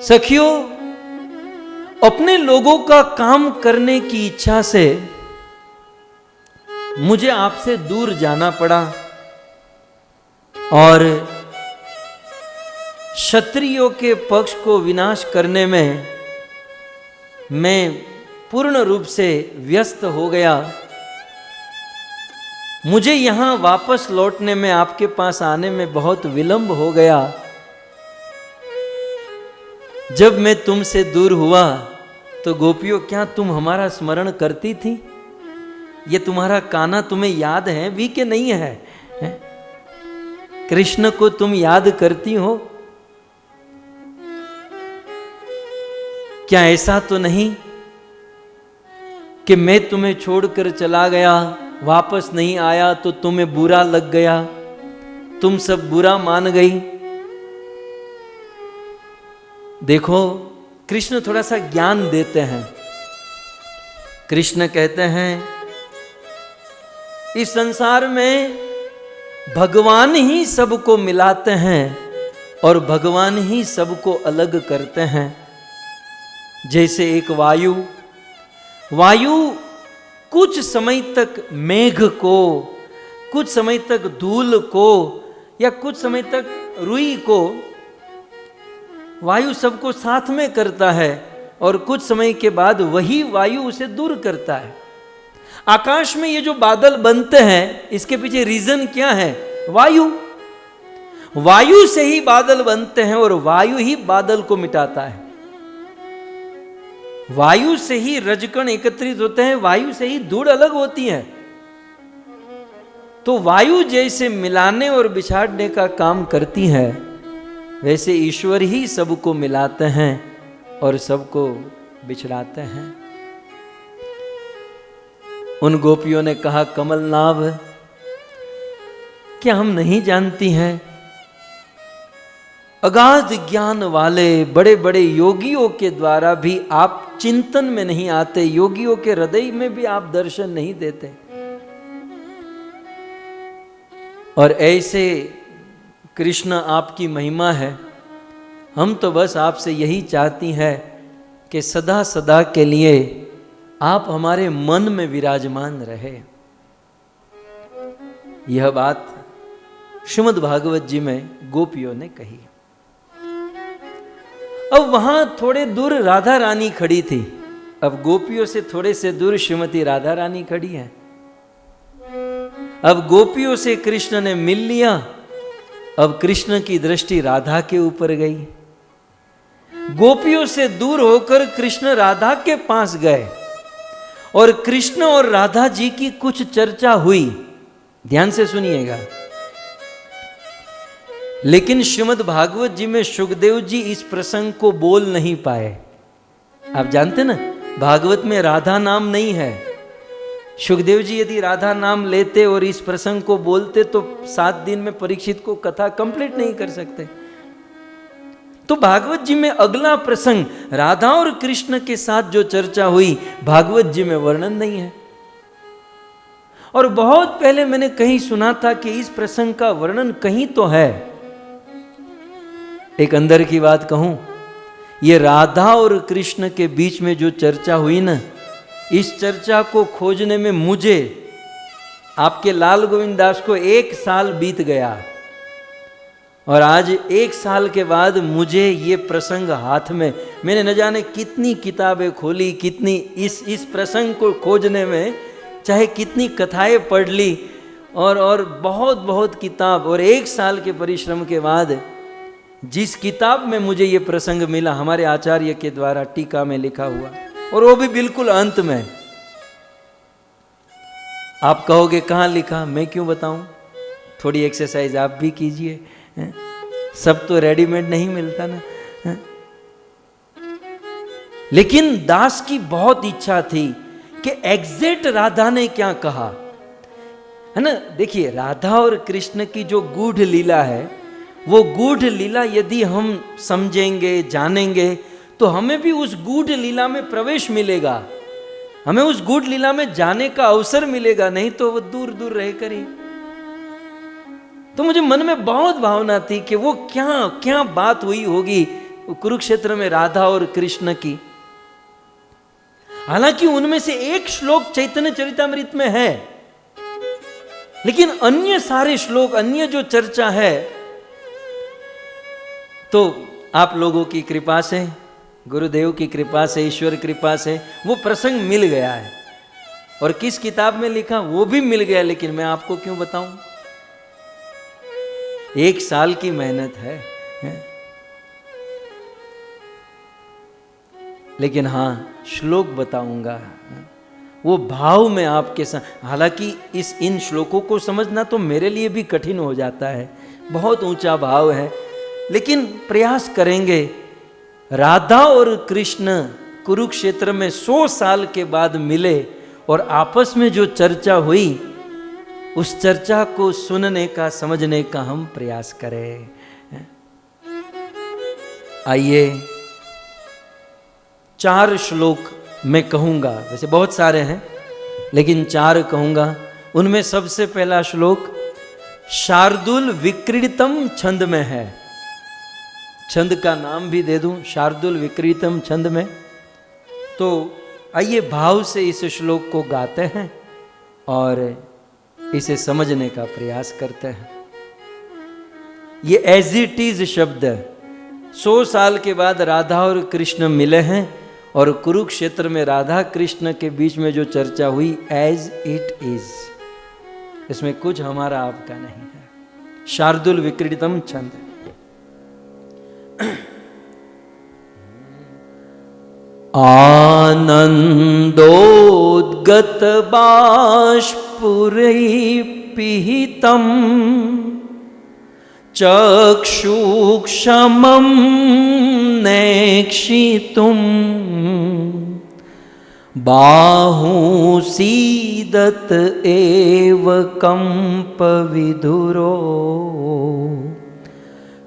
सखियों, अपने लोगों का काम करने की इच्छा से मुझे आपसे दूर जाना पड़ा और क्षत्रियों के पक्ष को विनाश करने में मैं पूर्ण रूप से व्यस्त हो गया। मुझे यहां वापस लौटने में, आपके पास आने में बहुत विलंब हो गया। जब मैं तुमसे दूर हुआ तो गोपियों, क्या तुम हमारा स्मरण करती थी? ये तुम्हारा कान्हा तुम्हें याद है भी कि नहीं है? कृष्ण को तुम याद करती हो? क्या ऐसा तो नहीं कि मैं तुम्हें छोड़कर चला गया, वापस नहीं आया तो तुम्हें बुरा लग गया, तुम सब बुरा मान गई? देखो, कृष्ण थोड़ा सा ज्ञान देते हैं। कृष्ण कहते हैं इस संसार में भगवान ही सबको मिलाते हैं और भगवान ही सबको अलग करते हैं। जैसे एक वायु कुछ समय तक मेघ को, कुछ समय तक धूल को, या कुछ समय तक रुई को, वायु सबको साथ में करता है और कुछ समय के बाद वही वायु उसे दूर करता है। आकाश में ये जो बादल बनते हैं, इसके पीछे रीजन क्या है? वायु से ही बादल बनते हैं और वायु ही बादल को मिटाता है। वायु से ही रजकण एकत्रित होते हैं, वायु से ही धूड़ अलग होती है। तो वायु जैसे मिलाने और बिछाड़ने का काम करती है, वैसे ईश्वर ही सबको मिलाते हैं और सबको बिछड़ाते हैं। उन गोपियों ने कहा, कमलनाभ, क्या हम नहीं जानती हैं? अगाध ज्ञान वाले बड़े बड़े योगियों के द्वारा भी आप चिंतन में नहीं आते, योगियों के हृदय में भी आप दर्शन नहीं देते, और ऐसे कृष्ण आपकी महिमा है। हम तो बस आपसे यही चाहती हैं कि सदा सदा के लिए आप हमारे मन में विराजमान रहे। यह बात श्रीमद् भागवत जी में गोपियों ने कही। अब वहां थोड़े दूर राधा रानी खड़ी थी। अब गोपियों से थोड़े से दूर श्रीमती राधा रानी खड़ी है। अब गोपियों से कृष्ण ने मिल लिया। अब कृष्ण की दृष्टि राधा के ऊपर गई। गोपियों से दूर होकर कृष्ण राधा के पास गए और कृष्ण और राधा जी की कुछ चर्चा हुई। ध्यान से सुनिएगा। लेकिन श्रीमद् भागवत जी में सुखदेव जी इस प्रसंग को बोल नहीं पाए। आप जानते ना, भागवत में राधा नाम नहीं है। सुखदेव जी यदि राधा नाम लेते और इस प्रसंग को बोलते तो 7 दिन में परीक्षित को कथा कंप्लीट नहीं कर सकते। तो भागवत जी में अगला प्रसंग राधा और कृष्ण के साथ जो चर्चा हुई, भागवत जी में वर्णन नहीं है। और बहुत पहले मैंने कहीं सुना था कि इस प्रसंग का वर्णन कहीं तो है। एक अंदर की बात कहूं, ये राधा और कृष्ण के बीच में जो चर्चा हुई ना, इस चर्चा को खोजने में मुझे, आपके लाल गोविंद दास को 1 साल बीत गया। और आज 1 साल के बाद मुझे ये प्रसंग हाथ में, मैंने न जाने कितनी किताबें खोली, कितनी इस प्रसंग को खोजने में चाहे कितनी कथाएं पढ़ ली, और बहुत बहुत किताब, और 1 साल के परिश्रम के बाद जिस किताब में मुझे ये प्रसंग मिला, हमारे आचार्य के द्वारा टीका में लिखा हुआ, और वो भी बिल्कुल अंत में। आप कहोगे कहाँ लिखा, मैं क्यों बताऊं? थोड़ी एक्सरसाइज आप भी कीजिए, सब तो रेडीमेड नहीं मिलता ना। लेकिन दास की बहुत इच्छा थी कि एग्जैक्ट राधा ने क्या कहा, है ना। देखिए, राधा और कृष्ण की जो गूढ़ लीला है, वो गूढ़ लीला यदि हम समझेंगे, जानेंगे, तो हमें भी उस गूढ़ लीला में प्रवेश मिलेगा, हमें उस गूढ़ लीला में जाने का अवसर मिलेगा। नहीं तो वो दूर दूर रह कर ही। तो मुझे मन में बहुत भावना थी कि वो क्या क्या बात हुई होगी कुरुक्षेत्र में राधा और कृष्ण की। हालांकि उनमें से एक श्लोक चैतन्य चरितामृत में है, लेकिन अन्य सारे श्लोक, अन्य जो चर्चा है, तो आप लोगों की कृपा से, गुरुदेव की कृपा से, ईश्वर कृपा से वो प्रसंग मिल गया है। और किस किताब में लिखा वो भी मिल गया, लेकिन मैं आपको क्यों बताऊं? 1 साल की मेहनत है। लेकिन हाँ, श्लोक बताऊंगा, वो भाव में आपके साथ। हालांकि इन श्लोकों को समझना तो मेरे लिए भी कठिन हो जाता है, बहुत ऊंचा भाव है, लेकिन प्रयास करेंगे राधा और कृष्ण कुरुक्षेत्र में 100 साल के बाद मिले और आपस में जो चर्चा हुई, उस चर्चा को सुनने का, समझने का हम प्रयास करें। आइए 4 श्लोक मैं कहूंगा, वैसे बहुत सारे हैं लेकिन 4 कहूंगा। उनमें सबसे पहला श्लोक शार्दुल विक्रीडितम छंद में है। छंद का नाम भी दे दूं, शार्दुल विक्रीडितम छंद में। तो आइए भाव से इस श्लोक को गाते हैं और इसे समझने का प्रयास करते हैं। ये एज इट इज शब्द है। 100 साल के बाद राधा और कृष्ण मिले हैं और कुरुक्षेत्र में राधा कृष्ण के बीच में जो चर्चा हुई, एज इट इज, इसमें कुछ हमारा आपका नहीं है। शार्दुल विक्रीडितम छंद। आनंदोद्गत बाष्पुरै पिहितम चक्षुक्षमं नेक्षितुं बाहुसीदत एव कंपविधुरो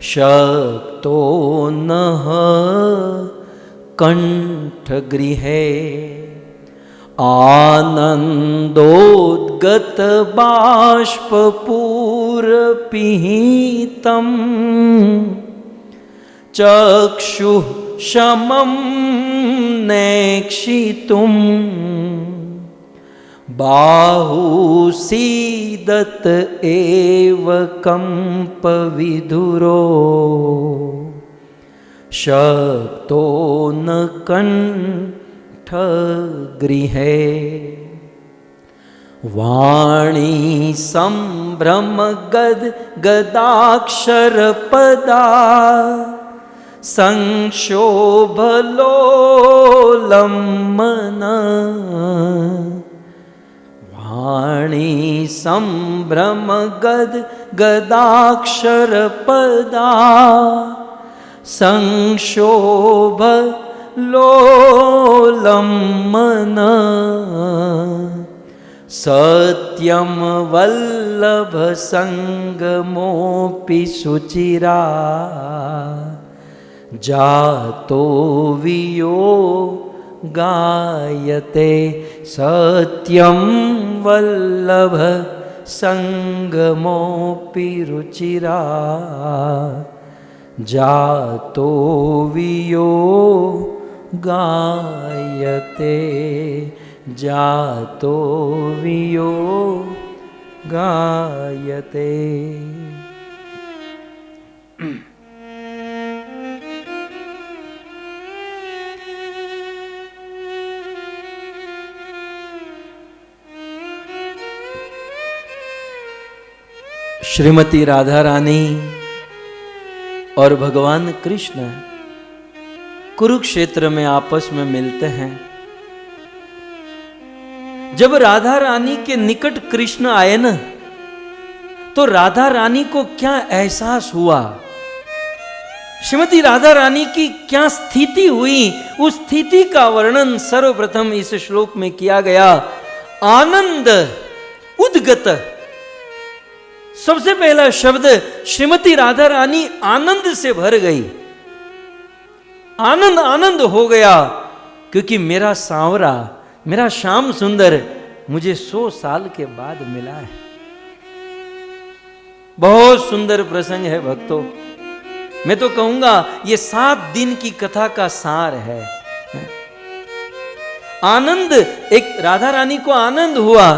शक्तो नः कंठगृहे। आनंदोद्गत बाष्पूरपिहितं चक्षुः शमं नेक्षितुं बाहुसीदत एव कंपविधुरो शक्तो न कंठगृहे। वाणी संभ्रम गदाक्षरपदा संक्षोभलोलम्बन। वाणी संभ्रम गदाक्षरपदा संक्षोभलोलम्बन। सत्यं वल्लभ संगमोऽपि सुचिरा जातो वियोगायते। सत्यं वल्लभ संगमोऽपि रुचिरा जातो वियोगायते। जातो वियोगायते। श्रीमती राधा रानी और भगवान कृष्ण कुरुक्षेत्र में आपस में मिलते हैं। जब राधा रानी के निकट कृष्ण आए न, तो राधा रानी को क्या एहसास हुआ, श्रीमती राधा रानी की क्या स्थिति हुई, उस स्थिति का वर्णन सर्वप्रथम इस श्लोक में किया गया। आनंद उद्गत, सबसे पहला शब्द, श्रीमती राधा रानी आनंद से भर गई। आनंद आनंद हो गया, क्योंकि मेरा सांवरा, मेरा श्याम सुंदर मुझे 100 साल के बाद मिला है। बहुत सुंदर प्रसंग है भक्तों। मैं तो कहूंगा ये 7 दिन की कथा का सार है। आनंद, एक राधा रानी को आनंद हुआ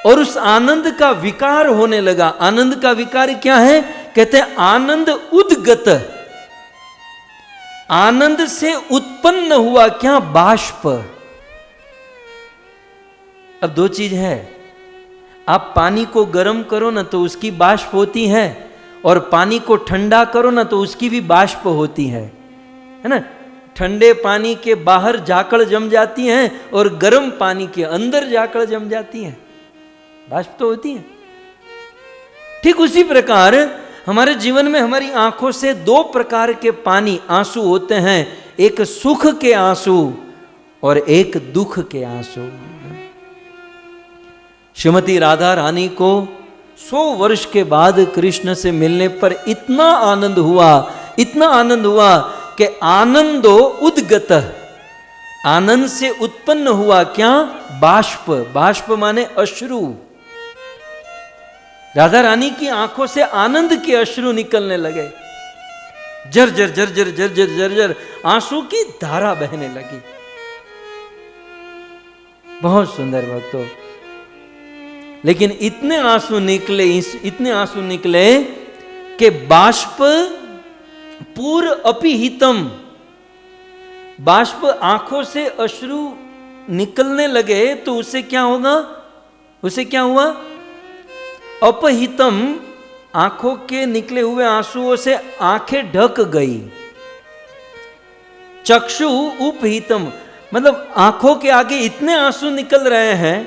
और उस आनंद का विकार होने लगा। आनंद का विकार क्या है? कहते हैं आनंद उद्गत, आनंद से उत्पन्न हुआ क्या? बाष्प। अब 2 चीज है, आप पानी को गर्म करो ना तो उसकी बाष्प होती है, और पानी को ठंडा करो ना तो उसकी भी बाष्प होती है ना। ठंडे पानी के बाहर जाकड़ जम जाती हैं और गर्म पानी के अंदर जाकड़ जम जाती हैं, बाष्प तो होती है। ठीक उसी प्रकार हमारे जीवन में हमारी आंखों से दो प्रकार के पानी आंसू होते हैं, एक सुख के आंसू और एक दुख के आंसू। श्रीमती राधा रानी को 100 वर्ष के बाद कृष्ण से मिलने पर इतना आनंद हुआ कि आनंदो उद्गत, आनंद से उत्पन्न हुआ क्या? बाष्प। बाष्प माने अश्रु। राधा रानी की आंखों से आनंद के अश्रु निकलने लगे, जर्जर जर्जर जर्जर जर्जर आंसू की धारा बहने लगी। बहुत सुंदर भक्तों, लेकिन इतने आंसू निकले कि बाष्प पूर अपिहितम, बाष्प आंखों से अश्रु निकलने लगे तो उससे क्या होगा? उसे क्या हुआ? अपहितम, आंखों के निकले हुए आंसुओं से आंखें ढक गई। चक्षु उपहितम, मतलब आंखों के आगे इतने आंसू निकल रहे हैं,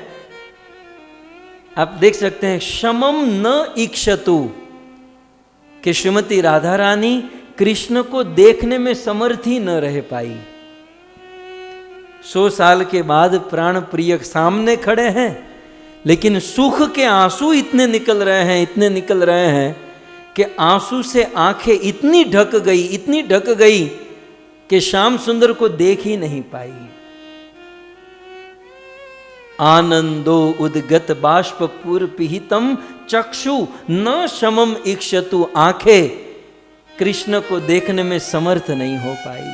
आप देख सकते हैं। शमम न इक्षतु, कि श्रीमती राधा रानी कृष्ण को देखने में समर्थ ही न रह पाई। 100 साल के बाद प्राण प्रिय सामने खड़े हैं, लेकिन सुख के आंसू इतने निकल रहे हैं कि आंसू से आंखें इतनी ढक गई कि श्याम सुंदर को देख ही नहीं पाई। आनंदो उद्गत बाष्प पूर्पिहितम चक्षु न शमम इक्षतु, आंखें कृष्ण को देखने में समर्थ नहीं हो पाई।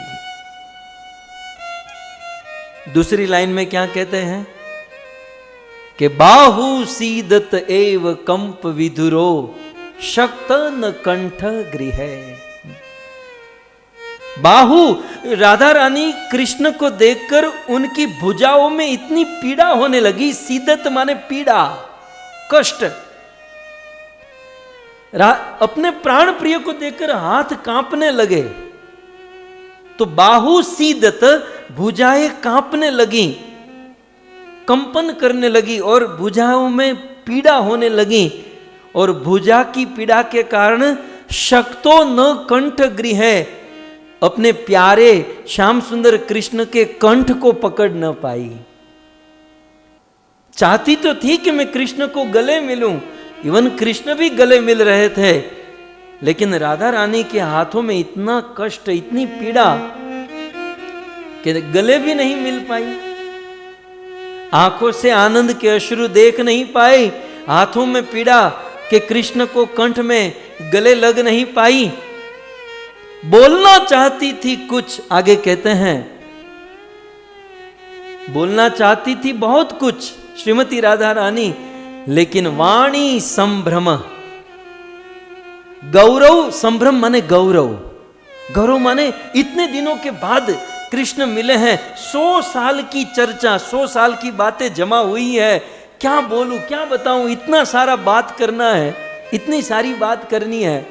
दूसरी लाइन में क्या कहते हैं कि बाहु सीदत एव कंप विधुरो शक्त न कंठ गृह। बाहु, राधा रानी कृष्ण को देखकर उनकी भुजाओं में इतनी पीड़ा होने लगी। सीदत माने पीड़ा, कष्ट। अपने प्राण प्रिय को देखकर हाथ कांपने लगे, तो बाहु सीदत, भुजाएं कांपने लगी, कंपन करने लगी और भुजाओं में पीड़ा होने लगी। और भुजा की पीड़ा के कारण शक्तो न कंठ गृह, अपने प्यारे श्याम सुंदर कृष्ण के कंठ को पकड़ न पाई। चाहती तो थी कि मैं कृष्ण को गले मिलूं, इवन कृष्ण भी गले मिल रहे थे, लेकिन राधा रानी के हाथों में इतना कष्ट, इतनी पीड़ा कि गले भी नहीं मिल पाई। आंखों से आनंद के अश्रु देख नहीं पाए, हाथों में पीड़ा कि कृष्ण को कंठ में गले लग नहीं पाई। बोलना चाहती थी कुछ, आगे कहते हैं बोलना चाहती थी बहुत कुछ श्रीमती राधा रानी, लेकिन वाणी संभ्रम, गौरव, संभ्रम माने गौरव, गौरव माने इतने दिनों के बाद कृष्ण मिले हैं, 100 साल की चर्चा, 100 साल की बातें जमा हुई है, क्या बोलूं, क्या बताऊं, इतना सारा बात करना है, इतनी सारी बात करनी है।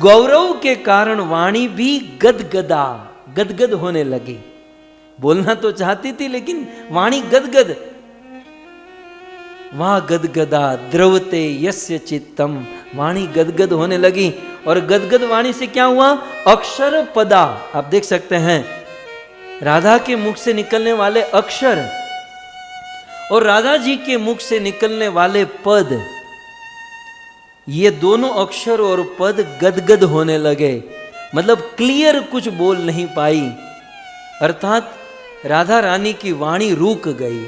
गौरव के कारण वाणी भी गदगद होने लगी। बोलना तो चाहती थी लेकिन वाणी गदगद। वहां गदगदा द्रवते यस्य चित्तम, वाणी गदगद होने लगी। और गदगद वाणी से क्या हुआ? अक्षर पदा, आप देख सकते हैं राधा के मुख से निकलने वाले अक्षर और राधा जी के मुख से निकलने वाले पद, ये दोनों अक्षर और पद गदगद होने लगे, मतलब क्लियर कुछ बोल नहीं पाई, अर्थात राधा रानी की वाणी रुक गई।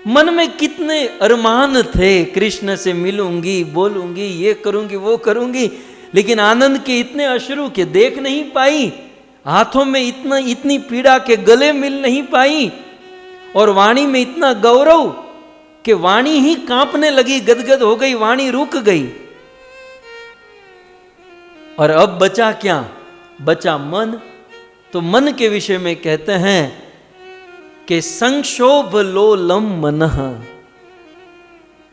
मन में कितने अरमान थे, कृष्ण से मिलूंगी, बोलूंगी, ये करूंगी, वो करूंगी, लेकिन आनंद के इतने अश्रु के देख नहीं पाई, हाथों में इतनी पीड़ा के गले मिल नहीं पाई, और वाणी में इतना गौरव कि वाणी ही कांपने लगी, गदगद हो गई, वाणी रुक गई। और अब बचा क्या? बचा मन। तो मन के विषय में कहते हैं कि संक्षोभ लोलम मनः,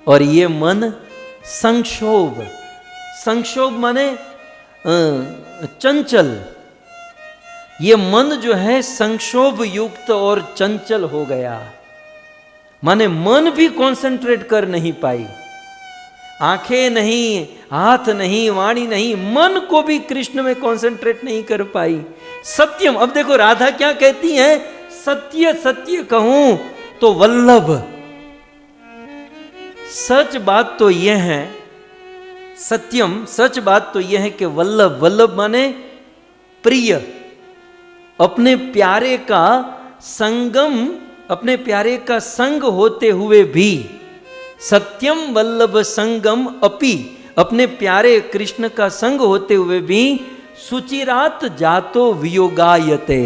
और ये मन संक्षोभ, संक्षोभ माने चंचल, ये मन जो है संक्षोभ युक्त और चंचल हो गया। माने मन भी कॉन्सेंट्रेट कर नहीं पाई, आंखें नहीं, हाथ नहीं, वाणी नहीं, मन को भी कृष्ण में कॉन्सेंट्रेट नहीं कर पाई। सत्यम, अब देखो राधा क्या कहती हैं, सत्य सत्य कहूं तो वल्लभ। सच बात तो यह है, सत्यम सच बात तो यह है कि वल्लभ, वल्लभ माने प्रिय, अपने प्यारे का संगम, अपने प्यारे का संग होते हुए भी, सत्यम वल्लभ संगम अपि, अपने प्यारे कृष्ण का संग होते हुए भी, सुचिरात जातो वियोगायते,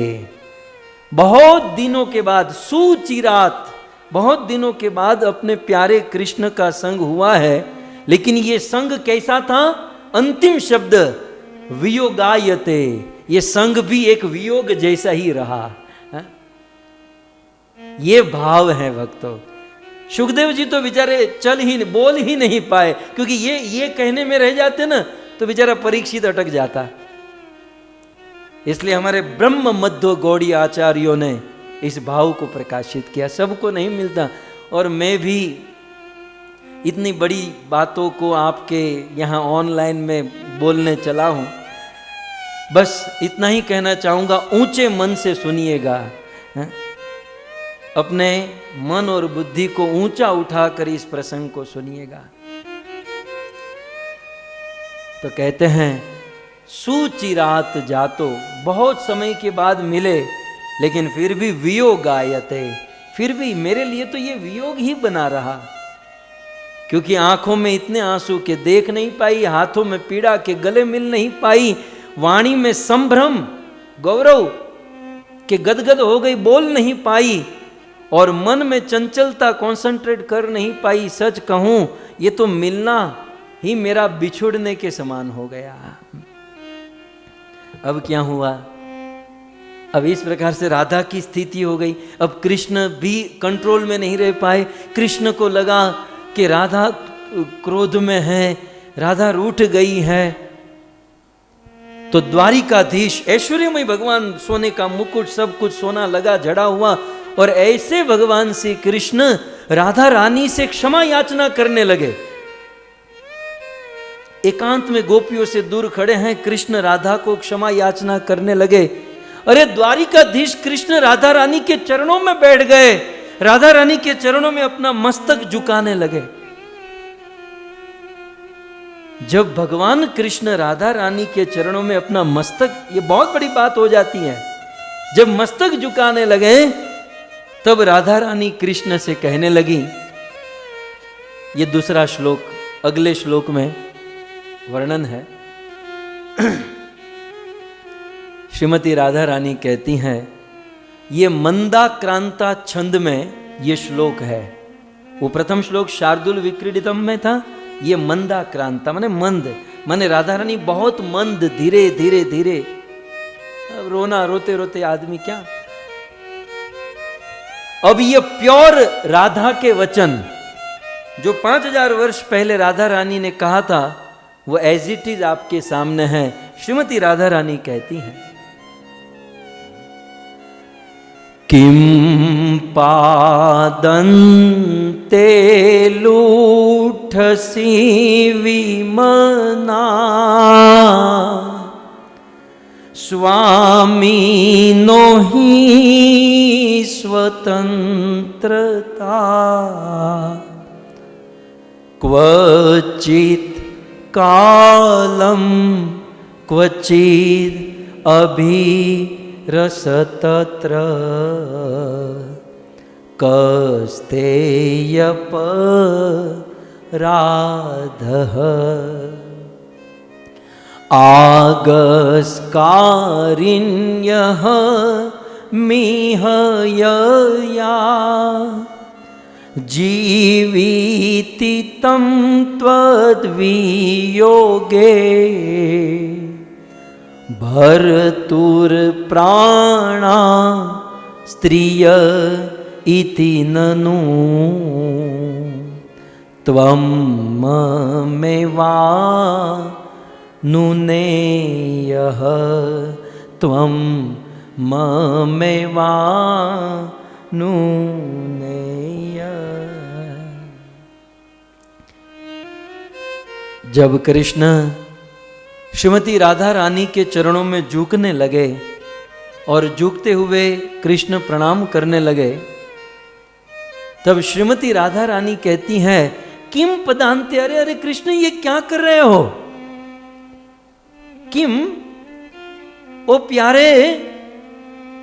बहुत दिनों के बाद, सुचिरात बहुत दिनों के बाद अपने प्यारे कृष्ण का संग हुआ है, लेकिन ये संग कैसा था, अंतिम शब्द वियोगायते, ये संग भी एक वियोग जैसा ही रहा है? ये भाव है भक्तों। सुखदेव जी तो बेचारे चल ही, बोल ही नहीं पाए, क्योंकि ये कहने में रह जाते ना तो बेचारा परीक्षित अटक जाता। इसलिए हमारे ब्रह्म मध्य गौड़ी आचार्यों ने इस भाव को प्रकाशित किया, सबको नहीं मिलता। और मैं भी इतनी बड़ी बातों को आपके यहाँ ऑनलाइन में बोलने चला हूँ, बस इतना ही कहना चाहूँगा, ऊंचे मन से सुनिएगा, अपने मन और बुद्धि को ऊंचा उठाकर इस प्रसंग को सुनिएगा। तो कहते हैं सुचिरात जातो, बहुत समय के बाद मिले, लेकिन फिर भी वियोग आयते, फिर भी मेरे लिए तो ये वियोग ही बना रहा, क्योंकि आंखों में इतने आंसू के देख नहीं पाई, हाथों में पीड़ा के गले मिल नहीं पाई, वाणी में संभ्रम गौरव के गदगद हो गई, बोल नहीं पाई, और मन में चंचलता कॉन्सेंट्रेट कर नहीं पाई। सच कहूं ये तो मिलना ही मेरा बिछुड़ने के समान हो गया। अब क्या हुआ, अब इस प्रकार से राधा की स्थिति हो गई। अब कृष्ण भी कंट्रोल में नहीं रह पाए, कृष्ण को लगा कि राधा क्रोध में है, राधा रूठ गई है। तो द्वारिकाधीश ऐश्वर्यमय भगवान, सोने का मुकुट, सब कुछ सोना लगा जड़ा हुआ, और ऐसे भगवान श्री कृष्ण राधा रानी से क्षमा याचना करने लगे। एकांत में गोपियों से दूर खड़े हैं, कृष्ण राधा को क्षमा याचना करने लगे। अरे द्वारिकाधीश कृष्ण राधा रानी के चरणों में बैठ गए, राधा रानी के चरणों में अपना मस्तक झुकाने लगे। जब भगवान कृष्ण राधा रानी के चरणों में अपना मस्तक, ये बहुत बड़ी बात हो जाती है, जब मस्तक झुकाने लगे, तब राधा रानी कृष्ण से कहने लगी, ये दूसरा श्लोक अगले श्लोक में वर्णन है। श्रीमती राधा रानी कहती हैं, ये मंदाक्रांता छंद में ये श्लोक है। वो प्रथम श्लोक शार्दुल विक्रीडितम में था, ये मंदाक्रांता माने मंद, माने राधा रानी बहुत मंद, धीरे धीरे धीरे। अब रोना, रोते रोते आदमी क्या। अब ये प्योर राधा के वचन जो 5000 वर्ष पहले राधा रानी ने कहा था, वो एज इट इज आपके सामने है। श्रीमती राधा रानी कहती हैं, किम पादन्ते लूठसी विमना स्वामी नो ही स्वतंत्रता क्वचित कालम क्वचिद अभिरसतत्र कस्तेयपराधः आगस्कारिण्यः मिहयया जीविति तं त्वद्वियोगे भर्तुर्प्राणा स्त्रिय इति ननु त्वं ममेवानुनेयः त्वं ममेवानुनेयः। जब कृष्ण श्रीमती राधा रानी के चरणों में झुकने लगे और झुकते हुए कृष्ण प्रणाम करने लगे, तब श्रीमती राधा रानी कहती हैं, किम पदांते, अरे अरे कृष्ण ये क्या कर रहे हो? किम, ओ प्यारे,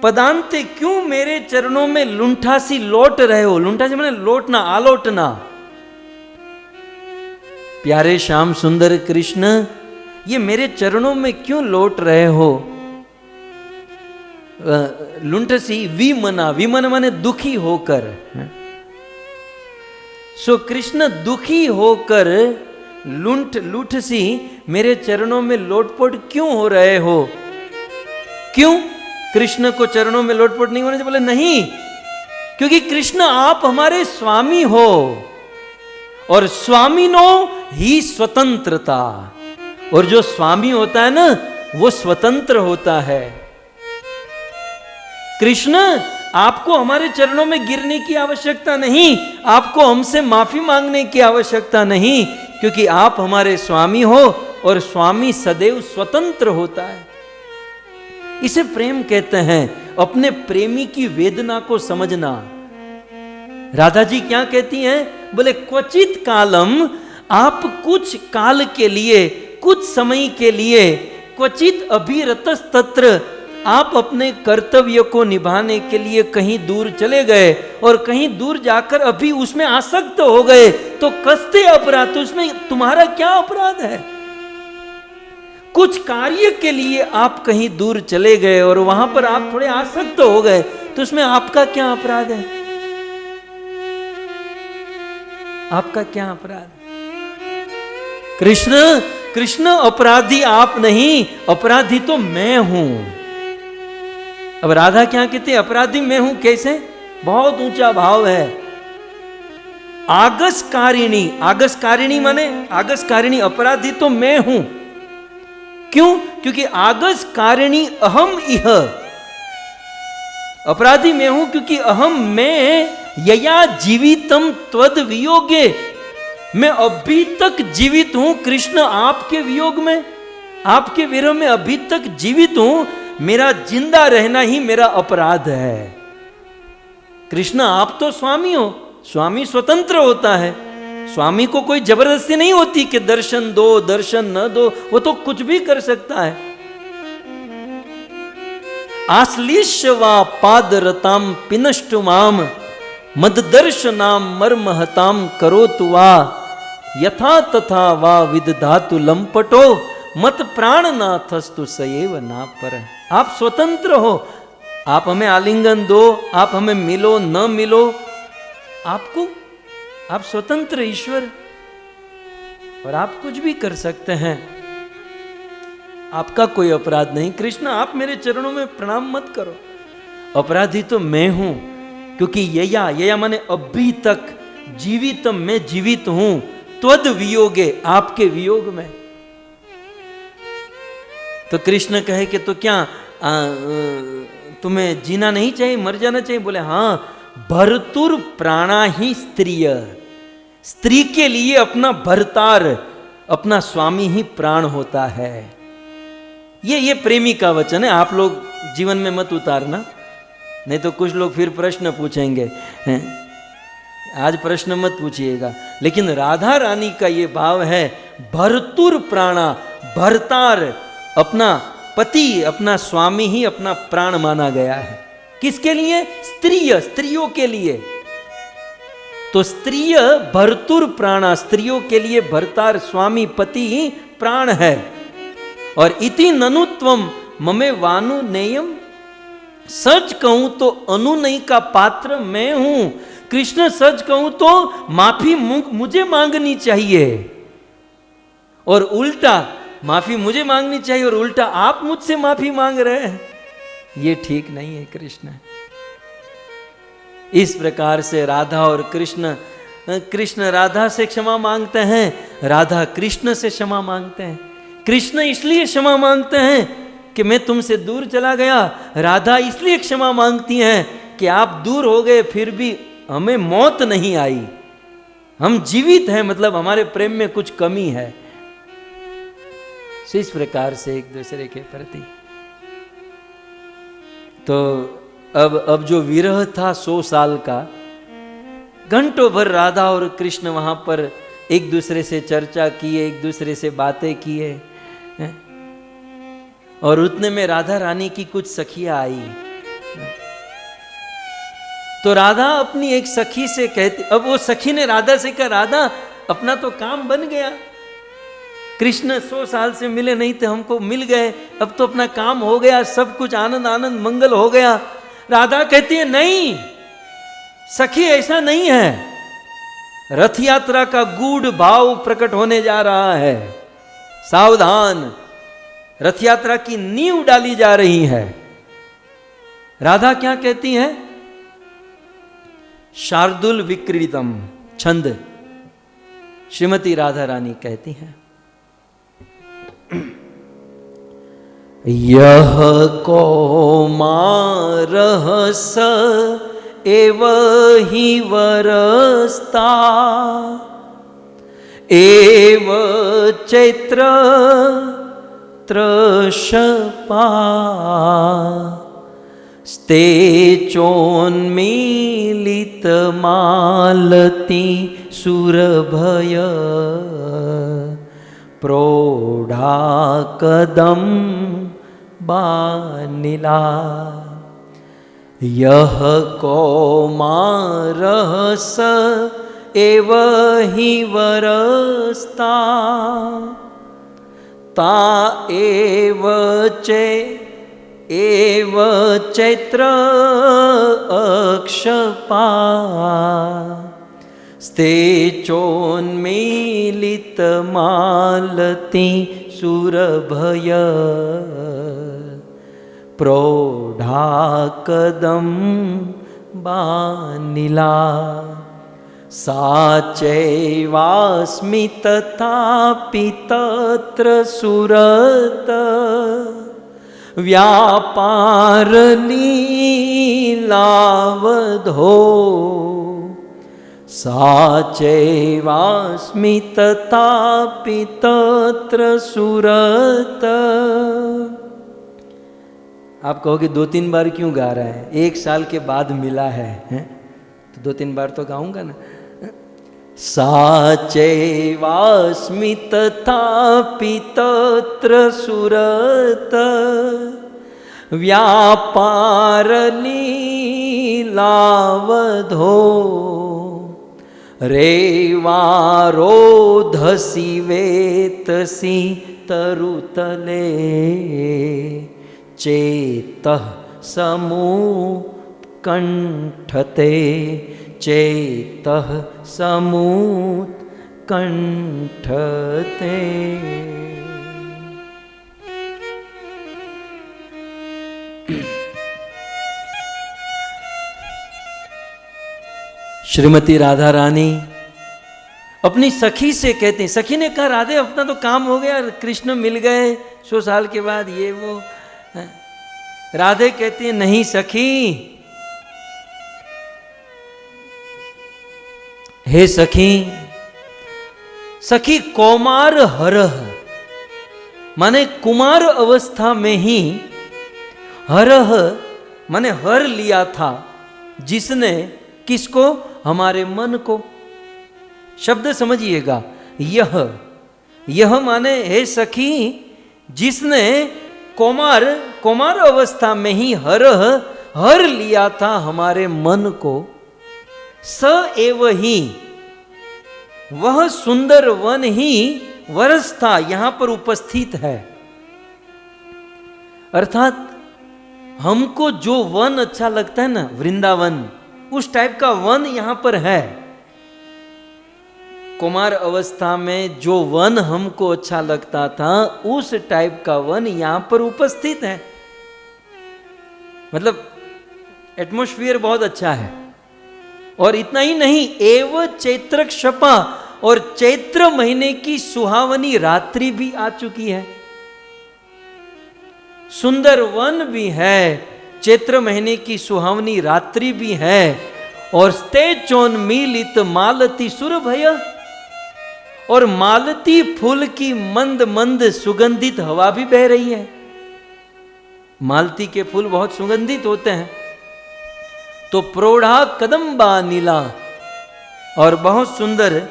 पदांते, क्यों मेरे चरणों में लुंठा सी लौट रहे हो? लुंठा से मैंने लौटना, आलोटना। प्यारे श्याम सुंदर कृष्ण, ये मेरे चरणों में क्यों लौट रहे हो? लुंठ सी, विमना, विमन माने दुखी होकर। सो कृष्ण दुखी होकर लुंठ सी मेरे चरणों में लोटपोट क्यों हो रहे हो? क्यों? कृष्ण को चरणों में लोटपोट नहीं होने से बोले नहीं, क्योंकि कृष्ण आप हमारे स्वामी हो, और स्वामिनो ही स्वतंत्रता, और जो स्वामी होता है ना वो स्वतंत्र होता है। कृष्ण आपको हमारे चरणों में गिरने की आवश्यकता नहीं, आपको हमसे माफी मांगने की आवश्यकता नहीं, क्योंकि आप हमारे स्वामी हो, और स्वामी सदैव स्वतंत्र होता है। इसे प्रेम कहते हैं, अपने प्रेमी की वेदना को समझना। राधा जी क्या कहती हैं? बोले क्वचित कालम, आप कुछ काल के लिए, कुछ समय के लिए, क्वचित अभिरतस्तत्र, आप अपने कर्तव्य को निभाने के लिए कहीं दूर चले गए, और कहीं दूर जाकर अभी उसमें आसक्त हो गए, तो कसते अपराध, तो उसमें तुम्हारा क्या अपराध है? कुछ कार्य के लिए आप कहीं दूर चले गए और वहां पर आप थोड़े आसक्त हो गए, तो उसमें आपका क्या अपराध है? आपका क्या अपराध? कृष्ण, कृष्ण अपराधी आप नहीं, अपराधी तो मैं हूं। अब राधा क्या कहती है? अपराधी मैं हूं। कैसे? बहुत ऊंचा भाव है। आगसकारिणी, आगसकारिणी माने आगसकारिणी, अपराधी तो मैं हूं। क्यों? क्योंकि आगसकारिणी अहम इह, अपराधी मैं हूं क्योंकि अहम, मैं, यया जीवितम त्वद वियोगे, मैं अभी तक जीवित हूं कृष्ण आपके वियोग में, आपके विरह में अभी तक जीवित हूं। मेरा जिंदा रहना ही मेरा अपराध है। कृष्ण आप तो स्वामी हो, स्वामी स्वतंत्र होता है, स्वामी को कोई जबरदस्ती नहीं होती कि दर्शन दो, दर्शन न दो, वो तो कुछ भी कर सकता है। आश्लिष्यवा पादरताम पिनष्टुमाम मददर्शनाम मर्महताम करोतु वा यथा तथा वा विदधातु लंपटो मत प्राणनाथस्तु सएव ना पर। आप स्वतंत्र हो, आप हमें आलिंगन दो, आप हमें मिलो न मिलो, आपको, आप स्वतंत्र ईश्वर, और आप कुछ भी कर सकते हैं, आपका कोई अपराध नहीं। कृष्ण आप मेरे चरणों में प्रणाम मत करो, अपराधी तो मैं हूं, क्योंकि यया, यया माने अभी तक, जीवितम मैं जीवित हूं, त्वद वियोगे आपके वियोग में। तो कृष्ण कहे कि तो क्या तुम्हें जीना नहीं चाहिए, मर जाना चाहिए? बोले हाँ, भर्तुर प्राणा ही स्त्रीय, स्त्री के लिए अपना भरतार, अपना स्वामी ही प्राण होता है। ये प्रेमी का वचन है, आप लोग जीवन में मत उतारना, नहीं तो कुछ लोग फिर प्रश्न पूछेंगे। आज प्रश्न मत पूछिएगा, लेकिन राधा रानी का ये भाव है, भर्तुर प्राणा, भरतार, अपना पति, अपना स्वामी ही अपना प्राण माना गया है। किसके लिए? स्त्रीय, स्त्रियों के लिए। तो स्त्रीय भर्तुर प्राणा, स्त्रियों के लिए भरतार, स्वामी, पति ही प्राण है। और इति ननुत्वम ममे वानु नेयम, सच कहूं तो अनुनय का पात्र मैं हूं। कृष्ण सच कहूं तो माफी मुझे मांगनी चाहिए, और उल्टा माफी मुझे मांगनी चाहिए और उल्टा आप मुझसे माफी मांग रहे हैं, ये ठीक नहीं है कृष्ण। इस प्रकार से राधा और कृष्ण, कृष्ण राधा से क्षमा मांगते हैं, राधा कृष्ण से क्षमा मांगते हैं। कृष्ण इसलिए क्षमा मांगते हैं कि मैं तुमसे दूर चला गया, राधा इसलिए क्षमा मांगती हैं कि आप दूर हो गए फिर भी हमें मौत नहीं आई, हम जीवित हैं, मतलब हमारे प्रेम में कुछ कमी है। इस प्रकार से एक दूसरे के प्रति। तो अब जो विरह था 100 साल का, घंटों भर राधा और कृष्ण वहां पर एक दूसरे से चर्चा किए, एक दूसरे से बातें किए, और उतने में राधा रानी की कुछ सखियां आई। तो राधा अपनी एक सखी से कहती, अब वो सखी ने राधा से कहा, राधा अपना तो काम बन गया, कृष्ण 100 साल से मिले नहीं थे, हमको मिल गए, अब तो अपना काम हो गया, सब कुछ आनंद आनंद मंगल हो गया। राधा कहती है नहीं सखी, ऐसा नहीं है, रथ यात्रा का गूढ़ भाव प्रकट होने जा रहा है, सावधान, रथ यात्रा की नींव डाली जा रही है। राधा क्या कहती है? शार्दुल विक्रीतम छंद श्रीमती राधा रानी कहती हैं, यह कौमारः स एव हि वरस्ता एव चैत्र त्रशपा स्ते चोन्मीलितमालती सुरभय प्रौढ़ाकदं बानिला। यह कौमारः स एव हि वरस्ता ता एव चैत्र अक्षपा स्ते चोन्मीलितमालती सुरभय प्रौढ़ाकदं बानिला। सा चैवास्मि तथापि तत्र सुरत व्यापारलीलावधो। सा चैवास्मि तथापि तत्र सुरत। आप कहोगे 2-3 बार क्यों गा रहा है, 1 साल के बाद मिला है, तो 2-3 बार तो गाऊंगा ना। सा चैवास्मि तथापि तत्र सुरत व्यापारलीलावधो रेवारोधसि वेतसि तरुतले चेतः समुत्कण्ठते चेतः समुत्कण्ठते। श्रीमती राधा रानी अपनी सखी से कहते हैं, सखी ने कहा राधे अपना तो काम हो गया, कृष्ण मिल गए 100 साल के बाद, ये वो। राधे कहती है नहीं सखी, हे सखी, सखी कौमार हरह माने कुमार अवस्था में ही हरह माने हर लिया था, जिसने किसको? हमारे मन को। शब्द समझिएगा, यह माने हे सखी, जिसने कुमार अवस्था में ही हर लिया था हमारे मन को। स एव ही, वह सुंदर वन ही वरस था, यहां पर उपस्थित है। अर्थात हमको जो वन अच्छा लगता है ना, वृंदावन, उस टाइप का वन यहां पर है। कुमार अवस्था में जो वन हमको अच्छा लगता था, उस टाइप का वन यहां पर उपस्थित है। मतलब एटमॉस्फियर बहुत अच्छा है। और इतना ही नहीं, एव चैत्र क्षपा, और चैत्र महीने की सुहावनी रात्रि भी आ चुकी है। सुंदर वन भी है, चैत्र महीने की सुहावनी रात्रि भी है, और स्ते चोन्मीलित मालती सुरभय, और मालती फूल की मंद मंद सुगंधित हवा भी बह रही है। मालती के फूल बहुत सुगंधित होते हैं। तो प्रोढ़ा कदम्बा नीला, और बहुत सुंदर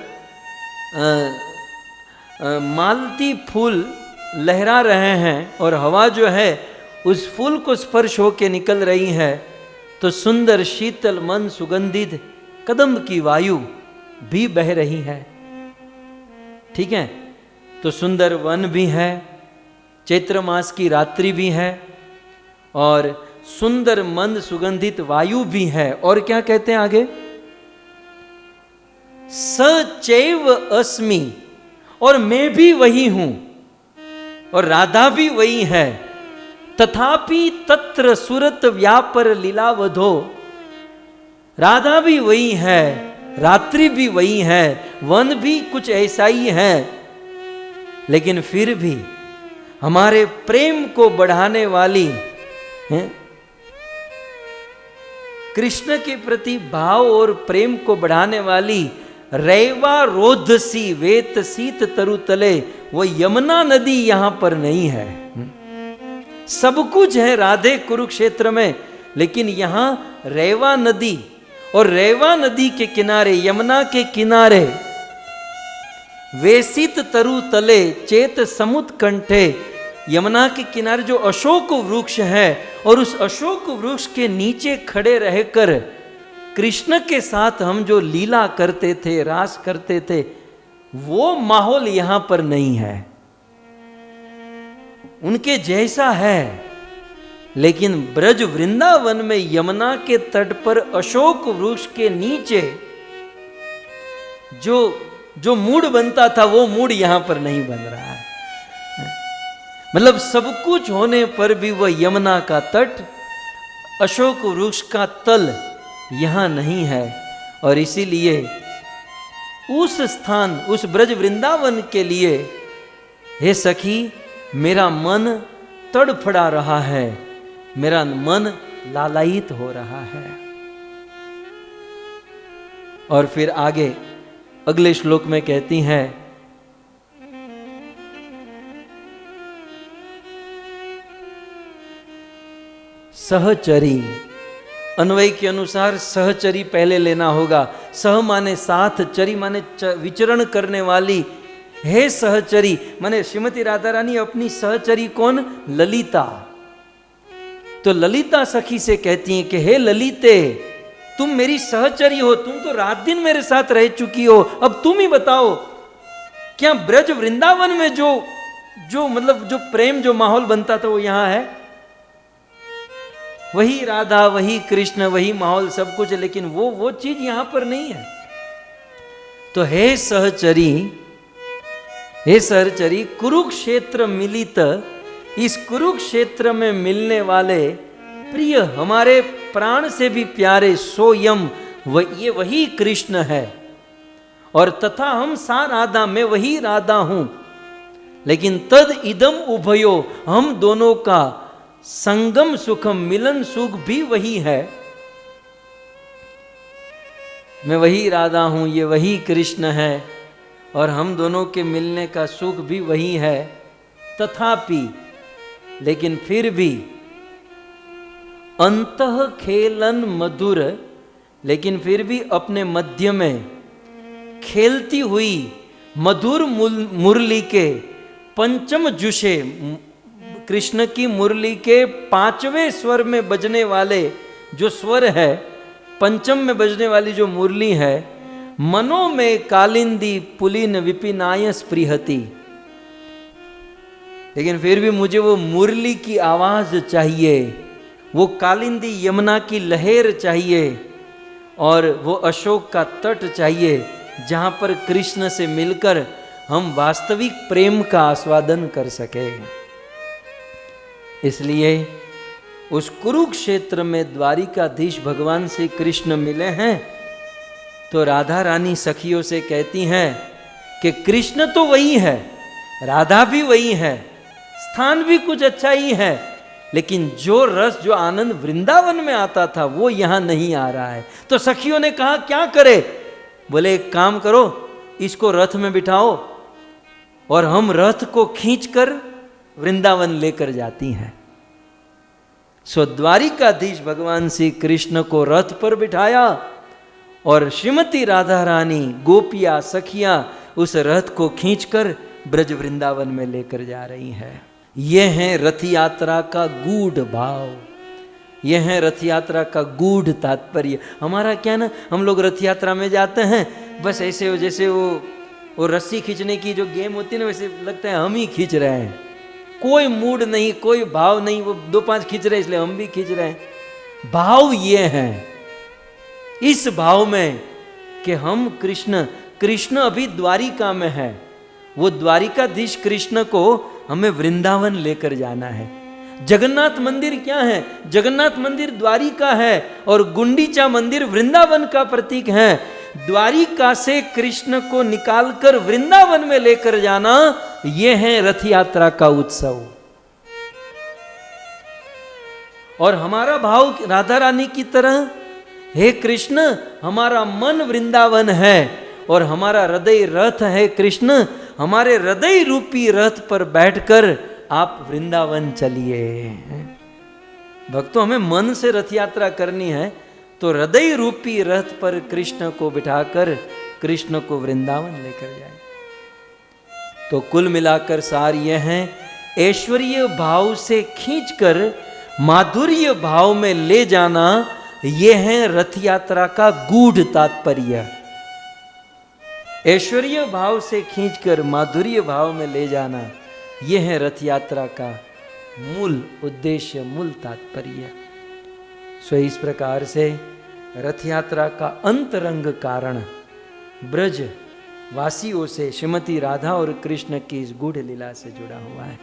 मालती फूल लहरा रहे हैं और हवा जो है उस फूल को स्पर्श होके निकल रही है। तो सुंदर शीतल मन सुगंधित कदम्ब की वायु भी बह रही है। ठीक है, तो सुंदर वन भी है, चैत्र मास की रात्रि भी है और सुंदर मंद सुगंधित वायु भी है। और क्या कहते हैं आगे, सचैव अस्मि, और मैं भी वही हूं और राधा भी वही है। तथापि तत्र सुरत व्यापर लीलावधो, राधा भी वही है, रात्रि भी वही है, वन भी कुछ ऐसा ही है, लेकिन फिर भी हमारे प्रेम को बढ़ाने वाली कृष्ण के प्रति भाव और प्रेम को बढ़ाने वाली रैवा रोधसी वेत सीत तरु तले, वो यमुना नदी यहां पर नहीं है। सब कुछ है राधे कुरुक्षेत्र में, लेकिन यहां रेवा नदी, और रेवा नदी के किनारे, यमुना के किनारे वेसित तरु तले चेत समुत कंठे, यमुना के किनारे जो अशोक वृक्ष है और उस अशोक वृक्ष के नीचे खड़े रहकर कृष्ण के साथ हम जो लीला करते थे, रास करते थे, वो माहौल यहां पर नहीं है। उनके जैसा है, लेकिन ब्रज वृंदावन में यमुना के तट पर अशोक वृक्ष के नीचे जो मूड बनता था, वो मूड यहां पर नहीं बन रहा है। मतलब सब कुछ होने पर भी वह यमुना का तट, अशोक वृक्ष का तल यहां नहीं है। और इसीलिए उस स्थान, उस ब्रज वृंदावन के लिए हे सखी मेरा मन तड़फड़ा रहा है, मेरा मन लालायित हो रहा है। और फिर आगे अगले श्लोक में कहती हैं, सहचरी, अन्वय के अनुसार सहचरी पहले लेना होगा। सह माने साथ, चरी माने विचरण करने वाली। हे सहचरी माने श्रीमती राधा रानी अपनी सहचरी कौन, ललिता। तो ललिता सखी से कहती हैं कि हे ललिते, तुम मेरी सहचरी हो, तुम तो रात दिन मेरे साथ रह चुकी हो, अब तुम ही बताओ क्या ब्रज वृंदावन में जो मतलब जो प्रेम, जो माहौल बनता था वो यहां है? वही राधा, वही कृष्ण, वही माहौल, सब कुछ, लेकिन वो चीज यहां पर नहीं है। तो हे सहचरी, हे सहचरी, कुरुक्षेत्र मिलित, इस कुरुक्षेत्र में मिलने वाले प्रिय, हमारे प्राण से भी प्यारे सोयम, ये वही कृष्ण है। और तथा हम सा राधा, मैं वही राधा हूं, लेकिन तद इदम उभयो, हम दोनों का संगम सुखम, मिलन सुख भी वही है। मैं वही राधा हूं, ये वही कृष्ण है, और हम दोनों के मिलने का सुख भी वही है। तथापि, लेकिन फिर भी, अंतः खेलन मधुर, लेकिन फिर भी अपने मध्य में खेलती हुई मधुर मुरली के पंचम जुषे, कृष्ण की मुरली के पांचवें स्वर में बजने वाले जो स्वर है, पंचम में बजने वाली जो मुरली है, मनो में कालिंदी पुलिन विपिनाय स्पृहति, लेकिन फिर भी मुझे वो मुरली की आवाज चाहिए, वो कालिंदी यमुना की लहर चाहिए, और वो अशोक का तट चाहिए, जहां पर कृष्ण से मिलकर हम वास्तविक प्रेम का आस्वादन कर सके। इसलिए उस कुरुक्षेत्र में द्वारिकाधीश भगवान से कृष्ण मिले हैं, तो राधा रानी सखियों से कहती हैं कि कृष्ण तो वही है, राधा भी वही है, स्थान भी कुछ अच्छा ही है, लेकिन जो रस, जो आनंद वृंदावन में आता था वो यहां नहीं आ रहा है। तो सखियों ने कहा क्या करे? बोले एक काम करो, इसको रथ में बिठाओ और हम रथ को खींचकर वृंदावन लेकर जाती हैं। सो द्वारिकाधीश भगवान श्री कृष्ण को रथ पर बिठाया और श्रीमती राधा रानी गोपिया सखियां उस रथ को खींचकर ब्रज वृंदावन में लेकर जा रही हैं। यह है रथ यात्रा का गूढ़ भाव, यह है रथ यात्रा का गूढ़ तात्पर्य। हमारा क्या ना, हम लोग रथ यात्रा में जाते हैं बस ऐसे हो जैसे वो रस्सी खींचने की जो गेम होती है ना, वैसे लगता है हम ही खींच रहे हैं, कोई मूड नहीं, कोई भाव नहीं, वो 2-5 खींच रहे हैं इसलिए हम भी खींच रहे हैं। भाव ये है, इस भाव में कि हम कृष्ण अभी द्वारिका में है, वो द्वारिकाधीश कृष्ण को हमें वृंदावन लेकर जाना है। जगन्नाथ मंदिर क्या है? जगन्नाथ मंदिर द्वारिका है और गुंडीचा मंदिर वृंदावन का प्रतीक है। द्वारिका से कृष्ण को निकालकर वृंदावन में लेकर जाना, यह है रथ यात्रा का उत्सव। और हमारा भाव राधा रानी की तरह, हे कृष्ण हमारा मन वृंदावन है और हमारा हृदय रथ है कृष्ण, हमारे हृदय रूपी रथ पर बैठकर आप वृंदावन चलिए। भक्तों, हमें मन से रथ यात्रा करनी है तो हृदय रूपी रथ पर कृष्ण को बिठाकर कृष्ण को वृंदावन लेकर जाए। तो कुल मिलाकर सार यह है, ऐश्वर्य भाव से खींचकर माधुर्य भाव में ले जाना, यह है रथ यात्रा का गूढ़ तात्पर्य। ऐश्वर्य भाव से खींचकर माधुर्य भाव में ले जाना, यह है रथ यात्रा का मूल उद्देश्य, मूल तात्पर्य। सो इस प्रकार से रथ यात्रा का अंतरंग कारण ब्रज वासियों से श्रीमती राधा और कृष्ण की इस गूढ़ लीला से जुड़ा हुआ है।